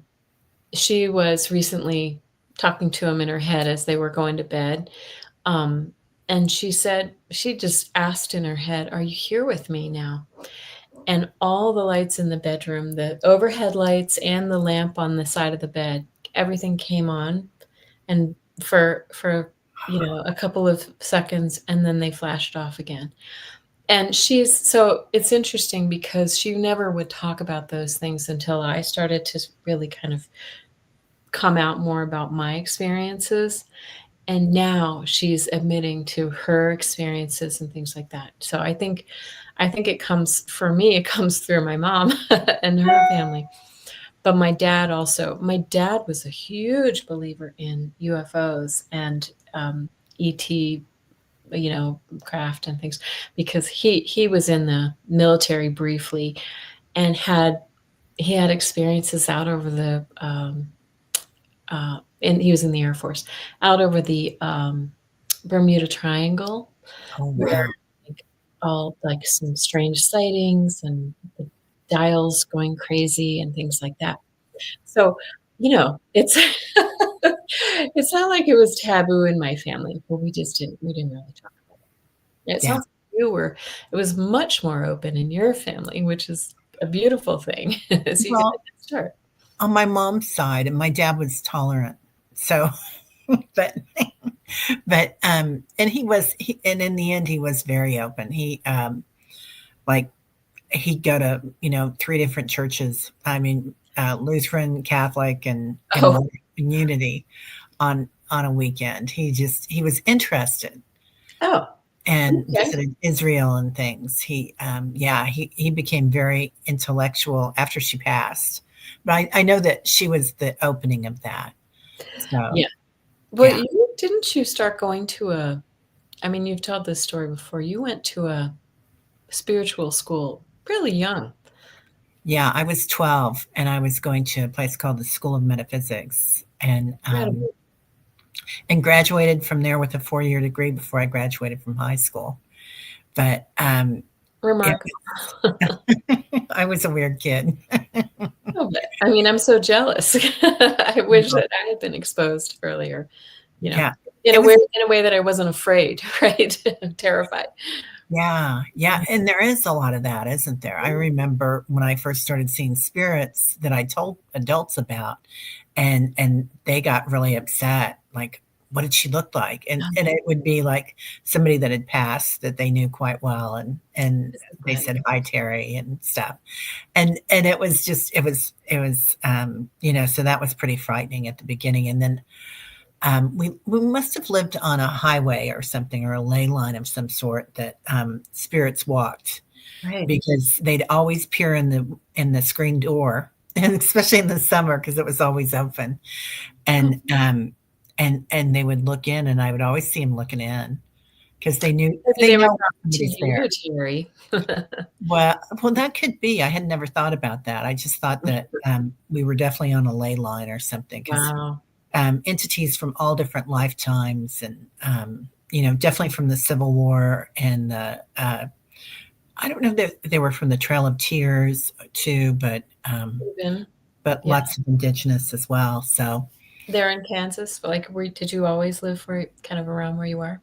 B: she was recently talking to him in her head as they were going to bed, um, and she said she just asked in her head, "Are you here with me now?" And all the lights in the bedroom, the overhead lights and the lamp on the side of the bed, everything came on, and for, a couple of seconds, and then they flashed off again. And so it's interesting because she never would talk about those things until I started to really kind of come out more about my experiences, and now she's admitting to her experiences and things like that. So I think it comes through my mom and her family. But my dad was a huge believer in UFOs and, ET, craft and things, because he was in the military briefly and he had experiences out over and he was in the Air Force, out over the, Bermuda Triangle,
A: Oh,
B: where,
A: wow.
B: like, all like, some strange sightings and the dials going crazy and things like that. So, it's it's not like it was taboo in my family, but we didn't really talk. It
A: Yeah.
B: sounds like you were it was much more open in your family, which is a beautiful thing. So you get a
A: Well,
B: head start.
A: on my mom's side, and my dad was tolerant. So, but and and in the end, he was very open. Like he'd go to, 3 different churches. I mean, Lutheran, Catholic, and
B: Oh,
A: one community on a weekend. He was interested
B: oh,
A: and
B: okay.
A: visited Israel and things. He became very intellectual after she passed. But I know that she was the opening of that. So,
B: Yeah. Well,
A: yeah.
B: you didn't you start going to a I mean, you've told this story before. You went to a spiritual school really young.
A: Yeah, I was 12 and I was going to a place called the School of Metaphysics
B: Incredible.
A: and graduated from there with a 4-year degree before I graduated from high school. But it,
B: Remarkable.
A: I was a weird kid.
B: Oh, but I mean, I'm so jealous. I wish that I had been exposed earlier, you know,
A: Yeah, it was.
B: in a way that I wasn't afraid, right? Terrified.
A: Yeah, yeah, and there is a lot of that, isn't there? I remember when I first started seeing spirits that I told adults about, and they got really upset, like, "What did she look like?" And it would be like somebody that had passed that they knew quite well, and
B: This is
A: they
B: glad.
A: said, "Hi, Terry," and stuff. And it was just so that was pretty frightening at the beginning, and then we must have lived on a highway or something, or a ley line of some sort that spirits walked,
B: Right.
A: because they'd always peer in the screen door, and especially in the summer because it was always open,
B: Oh,
A: and they would look in, and I would always see them looking in because
B: maybe
A: they
B: they were
A: know
B: talking to
A: somebody's there.
B: you, Terry.
A: Well, that could be. I had never thought about that. I just thought that we were definitely on a ley line or something because
B: Wow.
A: entities from all different lifetimes and definitely from the Civil War and the I don't know that they were from the Trail of Tears too,
B: Even,
A: but
B: yeah.
A: lots of indigenous as well. So
B: There in Kansas, like, did you always live where kind of around where you are?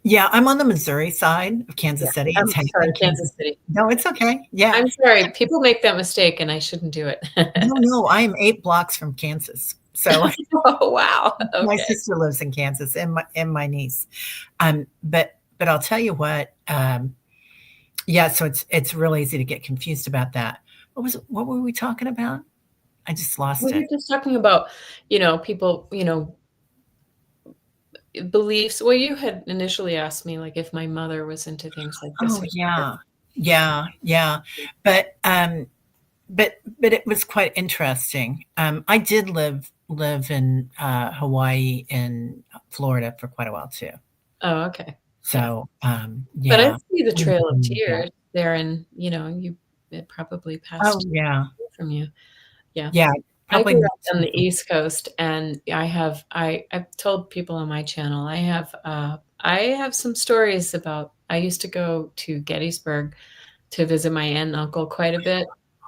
A: yeah, I'm on the Missouri side of
B: Yeah.
A: Kansas City. It's
B: I'm
A: half
B: sorry,
A: in
B: Kansas
A: Kansas.
B: City.
A: No, it's okay. Yeah.
B: I'm sorry, people make that mistake, and I shouldn't do it.
A: No, no, I am 8 blocks from Kansas. So
B: Oh, wow.
A: my
B: Okay.
A: sister lives in Kansas and my niece. But I'll tell you what, yeah, so it's real easy to get confused about that. What were we talking about? I just
B: We
A: lost
B: were
A: it.
B: just talking about, people, beliefs. Well, you had initially asked me, like, if my mother was into things like this.
A: Oh, yeah. Yeah, yeah. But, but it was quite interesting. I did live in, Hawaii and Florida for quite a while too.
B: Oh, okay. Yeah.
A: So,
B: But I
A: yeah.
B: see the Trail of Tears there and, it probably
A: Oh,
B: passed
A: yeah.
B: from you. Yeah.
A: Yeah,
B: I
A: probably
B: grew
A: not
B: up on
A: too
B: the East Coast, and I've told people on my channel, I have some stories about I used to go to Gettysburg to visit my aunt and uncle quite a bit,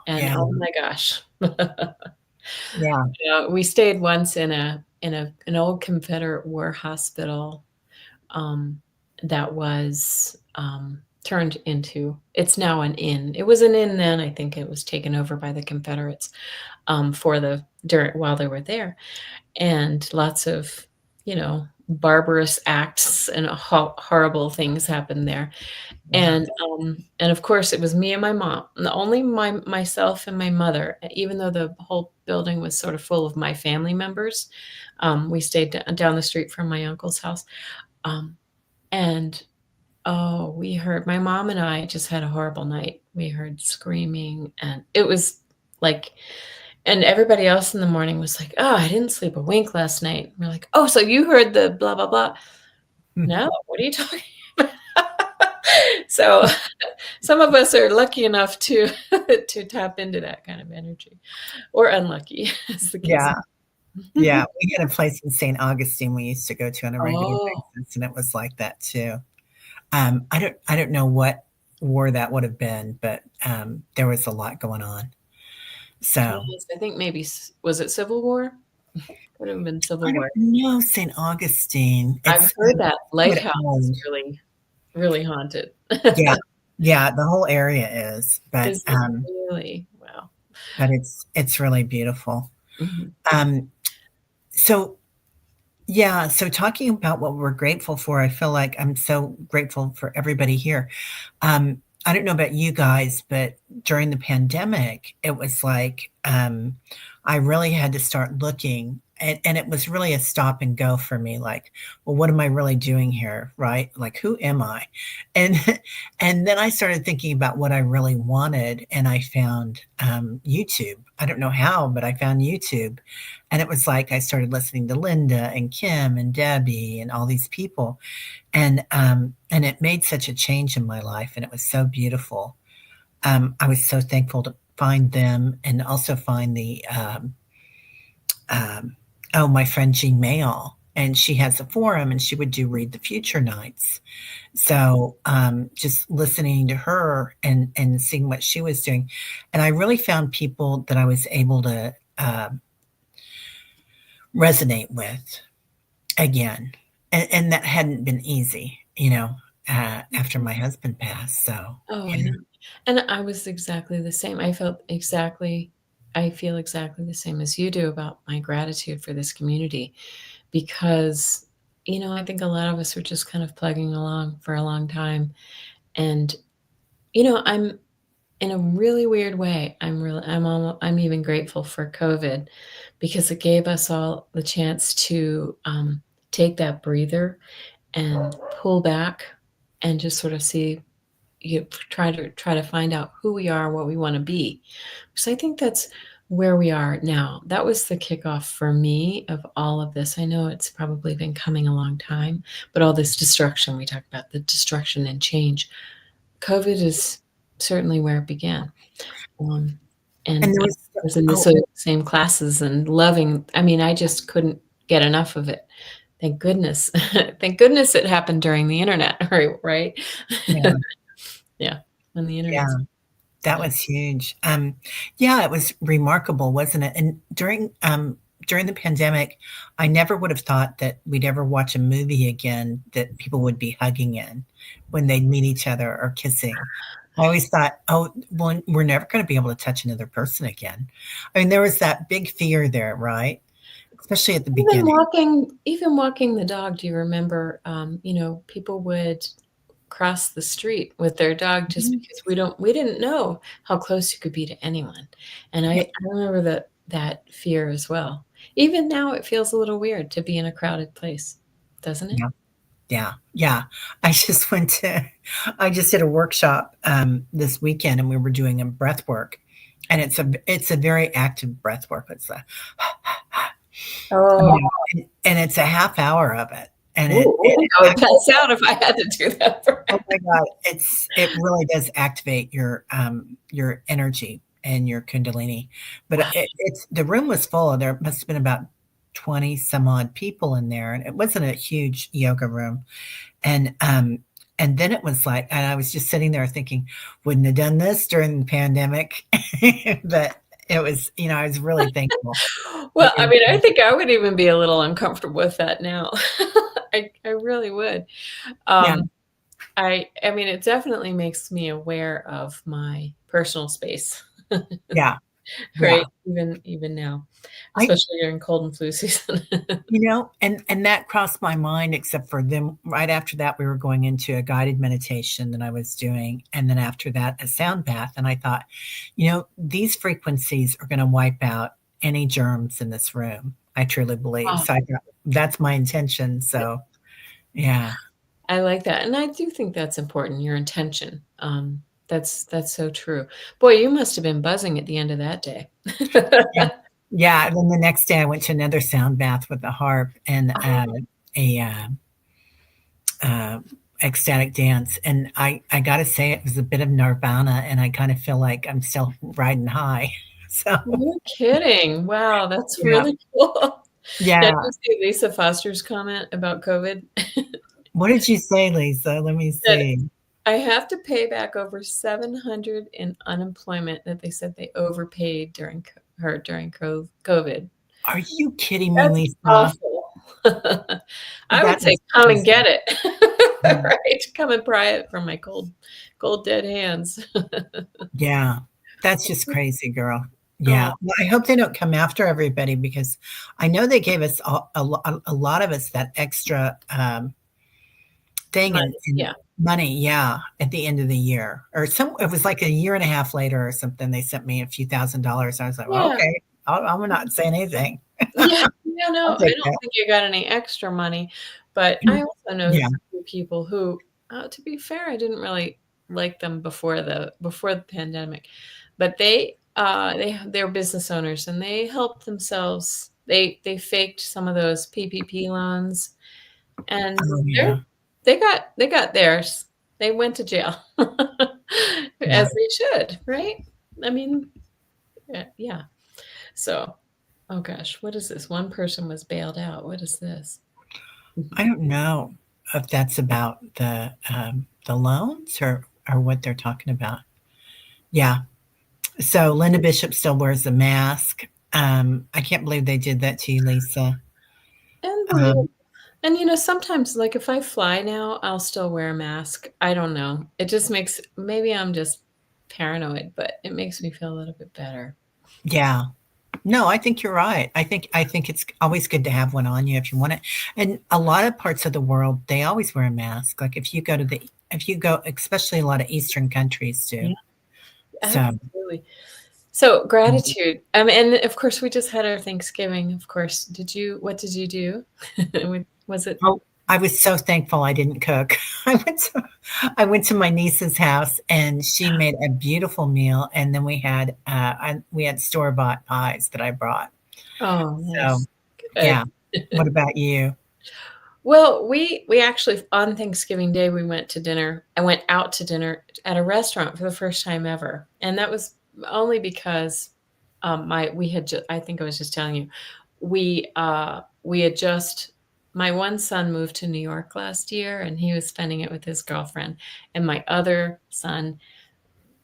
B: and
A: Yeah,
B: oh my gosh.
A: yeah.
B: We stayed once in an old Confederate war hospital, um, that was, turned into it's now an inn. It was an inn then, I think it was taken over by the Confederates, for the during while they were there, and lots of, barbarous acts and horrible things happened there.
A: Yeah.
B: And of course, it was me and my mom, and only myself and my mother, even though the whole building was sort of full of my family members. We stayed down the street from my uncle's house, um, and, oh, we heard my mom and I just had a horrible night. We heard screaming, and it was like and everybody else in the morning was like, "Oh, I didn't sleep a wink last night." We're like, "Oh, so you heard the blah, blah, blah." "No, what are you talking about?" So, some of us are lucky enough to to tap into that kind of energy, or unlucky, as the case.
A: Yeah, yeah. We had a place in St. Augustine we used to go to on a regular
B: Oh,
A: basis, and it was like that too. I don't know what war that would have been, but, there was a lot going on. So,
B: yes, I think maybe was it Civil War? Could have been Civil
A: I
B: War.
A: don't know St. Augustine.
B: I've
A: It's,
B: heard that
A: quite
B: lighthouse is
A: old.
B: really really haunted.
A: Yeah. Yeah, the whole area is,
B: Is it really? Wow.
A: but it's really beautiful.
B: Mhm.
A: Um, so yeah, so talking about what we're grateful for, I feel like I'm so grateful for everybody here. I don't know about you guys, but during the pandemic, it was like I really had to start looking, and it was really a stop and go for me. Like, well, what am I really doing here, right? Like, who am I? And and then I started thinking about what I really wanted, and I found YouTube. I don't know how, but I found YouTube, and it was like I started listening to Linda and Kim and Debbie and all these people, and it made such a change in my life, and it was so beautiful. I was so thankful to find them and also find the um, oh, my friend Jean Mayall, and she has a forum, and she would do read the future nights. So just listening to her and seeing what she was doing, and I really found people that I was able to resonate with again, and that hadn't been easy, after my husband passed. So
B: Oh, I
A: yeah,
B: know. And I was exactly the same. I feel exactly the same as you do about my gratitude for this community because, I think a lot of us were just kind of plugging along for a long time. And, I'm in a really weird way. I'm even grateful for COVID because it gave us all the chance to take that breather and pull back and just sort of see try to find out who we are, what we wanna be. Because I think that's where we are now. That was the kickoff for me of all of this. I know it's probably been coming a long time, but all this destruction, we talk about the destruction and change. COVID is certainly where it began. Um,
A: and
B: and
A: there
B: I
A: was
B: was in the
A: oh
B: same classes and loving I mean, I just couldn't get enough of it. Thank goodness. Thank goodness it happened during the internet, right?
A: yeah,
B: Yeah, when the
A: yeah.
B: internet's
A: That
B: yeah.
A: was huge. Yeah, it was remarkable, wasn't it? And during the pandemic, I never would have thought that we'd ever watch a movie again that people would be hugging in when they'd meet each other or kissing. I always thought, oh, well, we're never going to be able to touch another person again. I mean, there was that big fear there, right? Especially at the beginning.
B: Even walking the dog, do you remember, people would cross the street with their dog just
A: Mhm.
B: because we didn't know how close you could be to anyone, and
A: Yeah,
B: I remember that fear as well. Even now, it feels a little weird to be in a crowded place, doesn't it?
A: yeah, yeah, yeah. I just went to, I just did a workshop this weekend, and we were doing a breath work, and it's a very active breath work. It's a
B: Oh.
A: and it's a half hour of it, and
B: Ooh, I think I would pass out if I had to do that for
A: oh my god, it really does activate your energy and your kundalini. But it's the room was full. There must have been about 20 some odd people in there, and it wasn't a huge yoga room. And then it was like, and I was just sitting there thinking, wouldn't have done this during the pandemic, but it was, I was really thankful. It
B: Well, I
A: was,
B: mean, I think I would even be a little uncomfortable with that now. I really would.
A: yeah,
B: Um, I mean, it definitely makes me aware of my personal space,
A: yeah, yeah.
B: right? Even now,
A: I
B: especially during cold and flu season.
A: and that crossed my mind, except for then right after that, we were going into a guided meditation that I was doing, and then after that, a sound bath, and I thought, these frequencies are gonna wipe out any germs in this room. I truly believe.
B: Oh,
A: So I thought that's my intention, so yeah.
B: I like that, and I do think that's important, your intention. That's so true. Boy, you must have been buzzing at the end of that day.
A: Yeah. Yeah, and then the next day, I went to another sound bath with a harp and, a, uh, ecstatic dance, and I gotta say it was a bit of nirvana, and I kinda feel like I'm still riding high. So,
B: No kidding. Wow, that's
A: yeah.
B: really cool. Did
A: Yeah.
B: you see Lisa Foster's comment about COVID?
A: What did you say, Lisa? Let me
B: That
A: see.
B: I have to pay back over 700 in unemployment that they said they overpaid during COVID.
A: Are you kidding me,
B: That's
A: Lisa?
B: awful. I
A: That
B: would say,
A: is
B: "Come and
A: crazy.
B: get it."
A: Mm,
B: Right? Come and pry it from my cold dead hands.
A: yeah. That's just crazy, girl.
B: Oh,
A: Yeah. Well, I hope they don't come after everybody because I know they gave us a lot of us that extra, thing
B: money,
A: in
B: yeah.
A: money, yeah, at the end of the year, or some it was like a year and a half later or something, they sent me a few $1,000s. I was like, "Well,
B: Yeah.
A: okay, I'm not saying anything.
B: Yeah, yeah,
A: I'll
B: no, I
A: take
B: don't
A: that."
B: think I got any extra money, but I
A: Mm,
B: also know
A: yeah,
B: some people who, to be fair, I didn't really like them before the pandemic, but they're business owners and they helped themselves. They faked some of those PPP loans and
A: oh,
B: they're
A: yeah,
B: they got theirs. They went to jail,
A: yeah.
B: as they should, right? I mean, yeah. So, oh gosh, what is this? One person was bailed out. What is this?
A: I don't know if that's about the loans or what they're talking about. Yeah, so Linda Bishop still wears a mask. I can't believe they did that to you, Lisa.
B: Unbelievable.
A: Um,
B: And sometimes, like if I fly now, I'll still wear a mask. I don't know. It just makes maybe I'm just paranoid, but it makes me feel a little bit better.
A: yeah. No, I think you're right. I think it's always good to have one on you if you want it. And a lot of parts of the world, they always wear a mask. Like if you go, especially a lot of Eastern countries do.
B: Yeah,
A: So,
B: absolutely. So
A: mm.
B: gratitude. And of course, we just had our Thanksgiving. Of course, what did you do? Was it?
A: Oh, I was so thankful I didn't cook. I went to I went to my niece's house and she made a beautiful meal, and then we had store-bought pies that I brought.
B: Oh,
A: So,
B: nice. Good.
A: yeah. What about you?
B: Well, we actually on Thanksgiving Day, we went to dinner. I went out to dinner at a restaurant for the first time ever, and that was only because, my we had I think I was just telling you, we had just my one son moved to New York last year, and he was spending it with his girlfriend, and my other son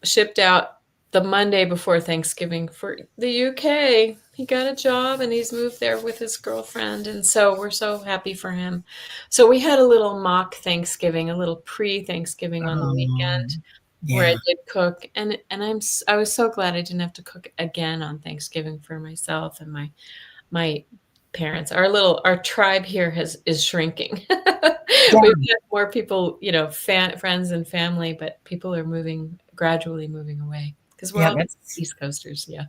B: shipped out the Monday before Thanksgiving for the UK. He got a job and he's moved there with his girlfriend, and so we're so happy for him. So we had a little mock Thanksgiving, a little pre-Thanksgiving on the weekend
A: Um,
B: where I
A: yeah,
B: did cook, and I was so glad I didn't have to cook again on Thanksgiving for myself and my parents. Our tribe here has is shrinking. We've
A: yeah,
B: got more people, friends and family, but people are gradually moving away because we're
A: yeah,
B: all East Coasters. Yeah.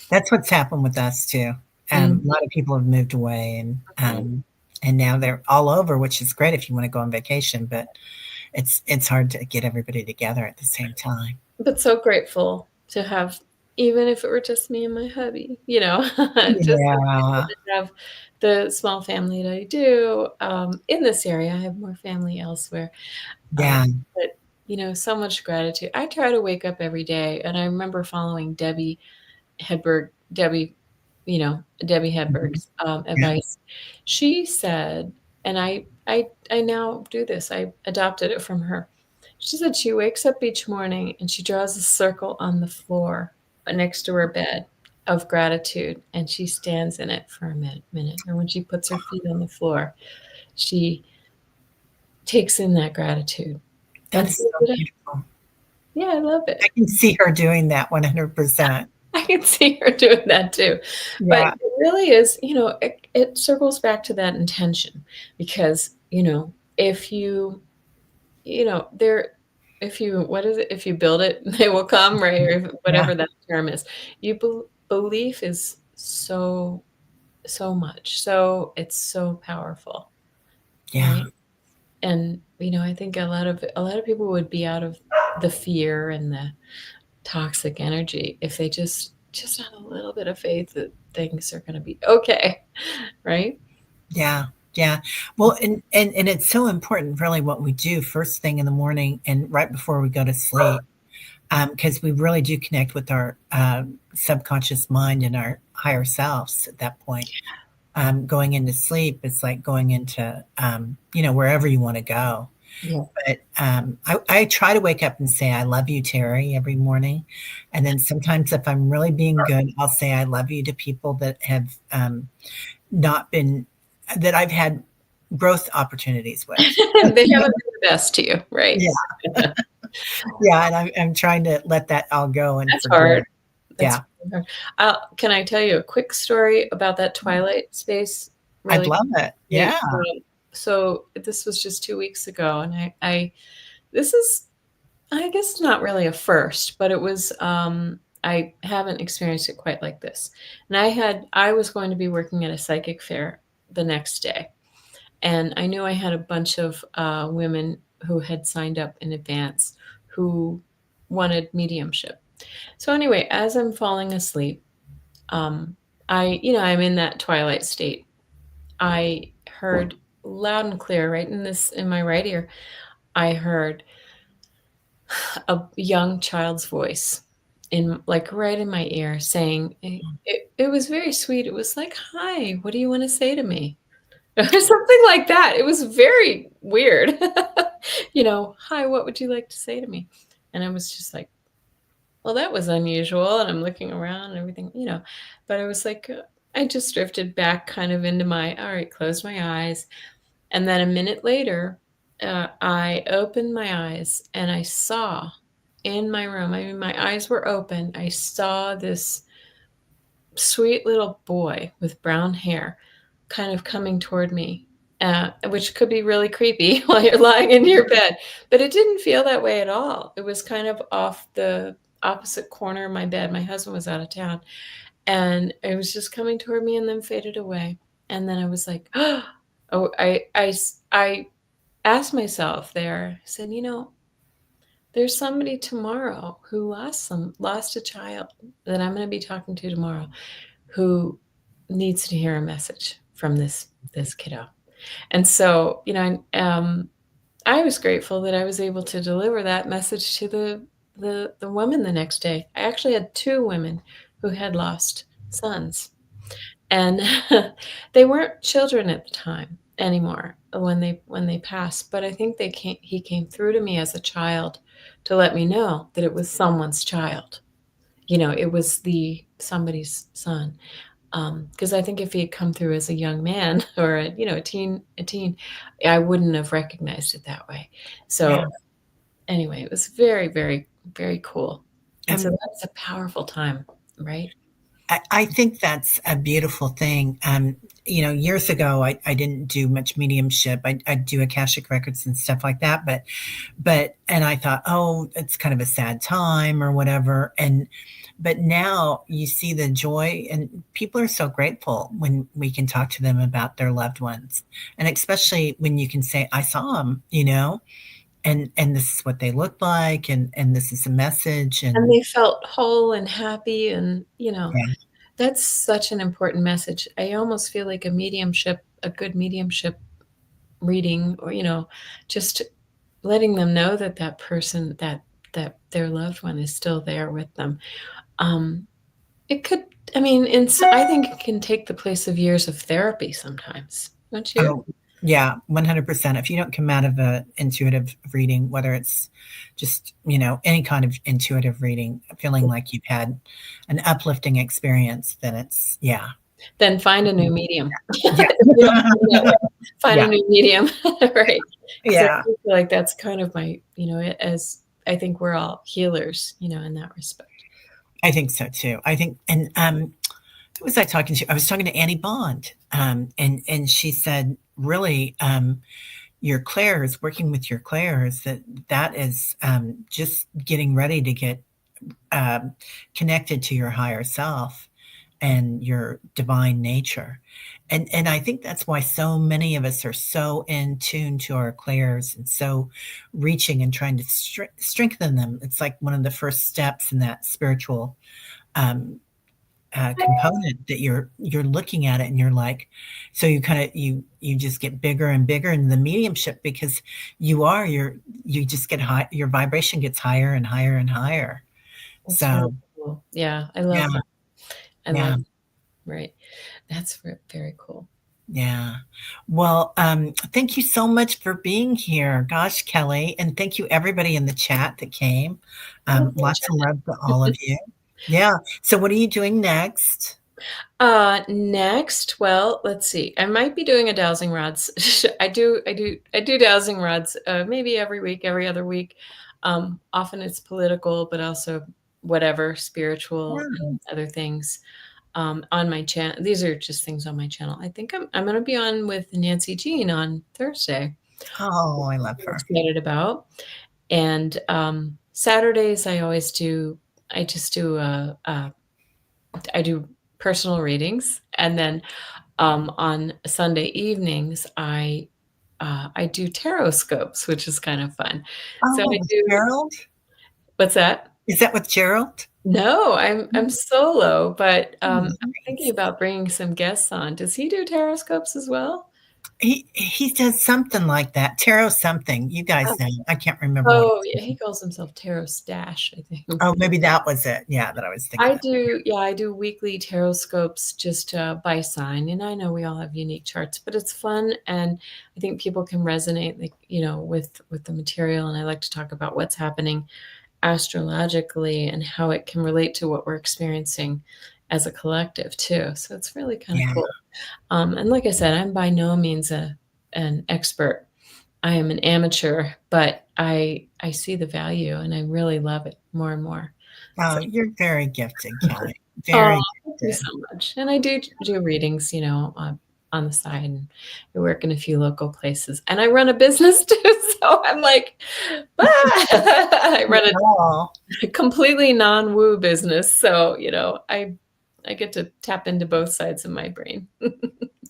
A: that's what's happened with us too. A
B: Mhm.
A: lot of people have moved away and now they're all over, which is great if you want to go on vacation, but it's hard to get everybody together at the same time.
B: But so grateful to have, even if it were just me and my hubby, just so grateful
A: Yeah,
B: to have the small family that I do, in this area. I have more family elsewhere,
A: yeah,
B: but, so much gratitude. I try to wake up every day, and I remember following Debbie
A: mhm,
B: Hedberg's,
A: yeah,
B: advice. She said, and I now do this, I adopted it from her. She said she wakes up each morning and she draws a circle on the floor, next to her bed of gratitude, and she stands in it for a minute. And when she puts her feet on the floor, she takes in that gratitude and
A: that's
B: fills
A: so
B: it up.
A: beautiful.
B: Yeah, I love
A: I
B: it.
A: can see her doing that 100%.
B: I can see her doing that too. But
A: Yeah,
B: it really is, it circles back to that intention because, if there if you what is it? If you build it, they will come, right? Or
A: yeah,
B: whatever that term is. Belief is so much. So it's so powerful,
A: yeah,
B: right? And, I think a lot of people would be out of the fear and the toxic energy if they just had a little bit of faith that things are gonna be okay, right?
A: yeah, yeah. Well, and it's so important really what we do first thing in the morning and right before we go to sleep, because we really do connect with our, subconscious mind and our higher selves at that point. Going into sleep, it's like going into, wherever you wanna go.
B: Yeah.
A: But, I try to wake up and say, "I love you, Terry," every morning, and then sometimes if I'm really being good, I'll say, "I love you" to people that have, not been that I've had growth opportunities with.
B: They haven't been the best to you, right?
A: Yeah. Yeah, and I'm trying to let that all go and
B: That's
A: forgive.
B: hard. That's
A: Yeah.
B: really hard. Can I tell you a quick story about that twilight space?
A: I'd
B: Really
A: love it.
B: quick.
A: Yeah.
B: So this was just 2 weeks ago, and this is, I guess, not really a first, but it was, I haven't experienced it quite like this. And I was going to be working at a psychic fair the next day, and I knew I had a bunch of, women who had signed up in advance who wanted mediumship. So anyway, as I'm falling asleep, um, I'm in that twilight state. I heard loud and clear right in my right ear, I heard a young child's voice in like right in my ear saying it was very sweet. It was like, "Hi, what do you want to say to me?" Or something like that. It was very weird. "Hi, what would you like to say to me?" And I was just like, well, that was unusual, and I'm looking around and everything. But I was like, I just drifted back kind of into my, all right, close my eyes. And then a minute later, I opened my eyes and I saw in my room, I mean, my eyes were open. I saw this sweet little boy with brown hair kind of coming toward me, which could be really creepy while you're lying in your bed. But it didn't feel that way at all. It was kind of off the opposite corner of my bed. My husband was out of town, and it was just coming toward me and then faded away. And then I was like, oh, I asked myself there, I said, there's somebody tomorrow who lost a child that I'm going to be talking to tomorrow who needs to hear a message from this kiddo. And so, I was grateful that I was able to deliver that message to the woman the next day. I actually had 2 women who had lost sons, and they weren't children at the time anymore when they passed, but I think he came through to me as a child to let me know that it was someone's child. It was the somebody's son. Because I think if he had come through as a young man or a teen, I wouldn't have recognized it that way.
A: Yeah.
B: So anyway, it was very, very, very cool. And so
A: Um,
B: that's a powerful time, right?
A: I think that's a beautiful thing. Years ago, I didn't do much mediumship. I do Akashic records and stuff like that, and I thought, oh, it's kind of a sad time or whatever. But now you see the joy, and people are so grateful when we can talk to them about their loved ones, and especially when you can say, I saw them, and this is what they look like, and this is a message,
B: And
A: and
B: they felt whole and happy, and
A: yeah.
B: that's such an important message. I almost feel like a good mediumship reading, or just letting them know that that person, that their loved one is still there with them. Um, it could, I mean, I think it can take the place of years of therapy sometimes, don't you?
A: Oh, yeah, 100%. If you don't come out of a intuitive reading, whether it's just, any kind of intuitive reading, feeling like you've had an uplifting experience, then it's yeah.
B: Then find a new medium.
A: Yeah.
B: If you don't feel that way, find a
A: Yeah.
B: new medium, right? Because I
A: Yeah.
B: feel like that's kind of my, as I think we're all healers, in that respect.
A: I think so too. I think, and who was I talking to? I was talking to Annie Bond, and she said, really, your clairs, working with your clairs, that is just getting ready to get um, connected to your higher self and your divine nature. And I think that's why so many of us are so in tune to our clairs and so reaching and trying to strengthen them. It's like one of the first steps in that spiritual um, component that you're looking at it and you're like, so you kind of you just get bigger and bigger in the mediumship because you just get high, your vibration gets higher and higher and higher.
B: That's really
A: So
B: cool. Yeah, I
A: yeah,
B: love that. I
A: yeah.
B: love right. That's very cool.
A: Yeah. Well, thank you so much for being here. Gosh, Kelly, and thank you everybody in the chat that came.
B: My
A: Lots of
B: pleasure.
A: love to all of you. Yeah. So what are you doing next?
B: Next, well, let's see. I might be doing a dowsing rods. I do dowsing rods, maybe every week, every other week. Often it's political, but also whatever, spiritual
A: Yeah.
B: and other things, on my channel. These are just things on my channel. I think I'm gonna be on with Nancy Jean on Thursday.
A: Oh, I love
B: I'm
A: her.
B: excited about. And, Saturdays, I just do, I do personal readings, and then, on Sunday evenings, I do tarot scopes, which is kind of fun. So
A: Oh,
B: I
A: with
B: do
A: Gerald?
B: What's that?
A: Is that with Gerald?
B: No, I'm solo, but, I'm thinking
A: Nice.
B: about bringing some guests on. Does he do tarot scopes as well?
A: He does something like that. Tarot something. You guys know. I can't remember what
B: Oh,
A: it's
B: yeah, he calls himself Tarot Stash, I think.
A: Oh, maybe that was it. Yeah, that I was thinking
B: I
A: of.
B: do yeah, I do weekly tarot scopes just, by sign, and I know we all have unique charts, but it's fun, and I think people can resonate, like, with the material, and I like to talk about what's happening astrologically and how it can relate to what we're experiencing as a collective too, so it's really kinda
A: Yeah.
B: cool. And like I said, I'm by no means an expert. I am an amateur, but I see the value, and I really love it more and more.
A: Oh,
B: So
A: you're very gifted, Kelly.
B: Oh,
A: Very
B: thank you
A: gifted.
B: so much. And I do readings, on the side, and I work in a few local places, and I run a business too, so I'm like, "Ah!" I run
A: Oh,
B: a completely non-woo business, so, I get to tap into both sides of my brain.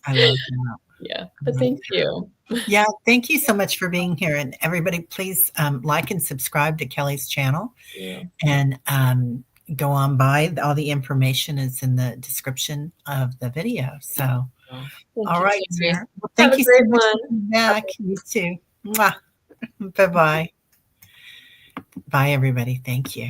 A: I love that.
B: Yeah,
A: I
B: but
A: love
B: thank you.
A: Yeah, thank you so much for being here, and everybody, please, like and subscribe to Kelly's channel,
B: Yeah.
A: and, go on by. All the information is in the description of the video, so
B: Well, thank you,
A: alright,
B: Teri.
A: dear. Well,
B: Have
A: thank
B: a
A: you so
B: great
A: much
B: one.
A: for coming back. You too. Mwah. Bye-bye. Bye, everybody. Thank you.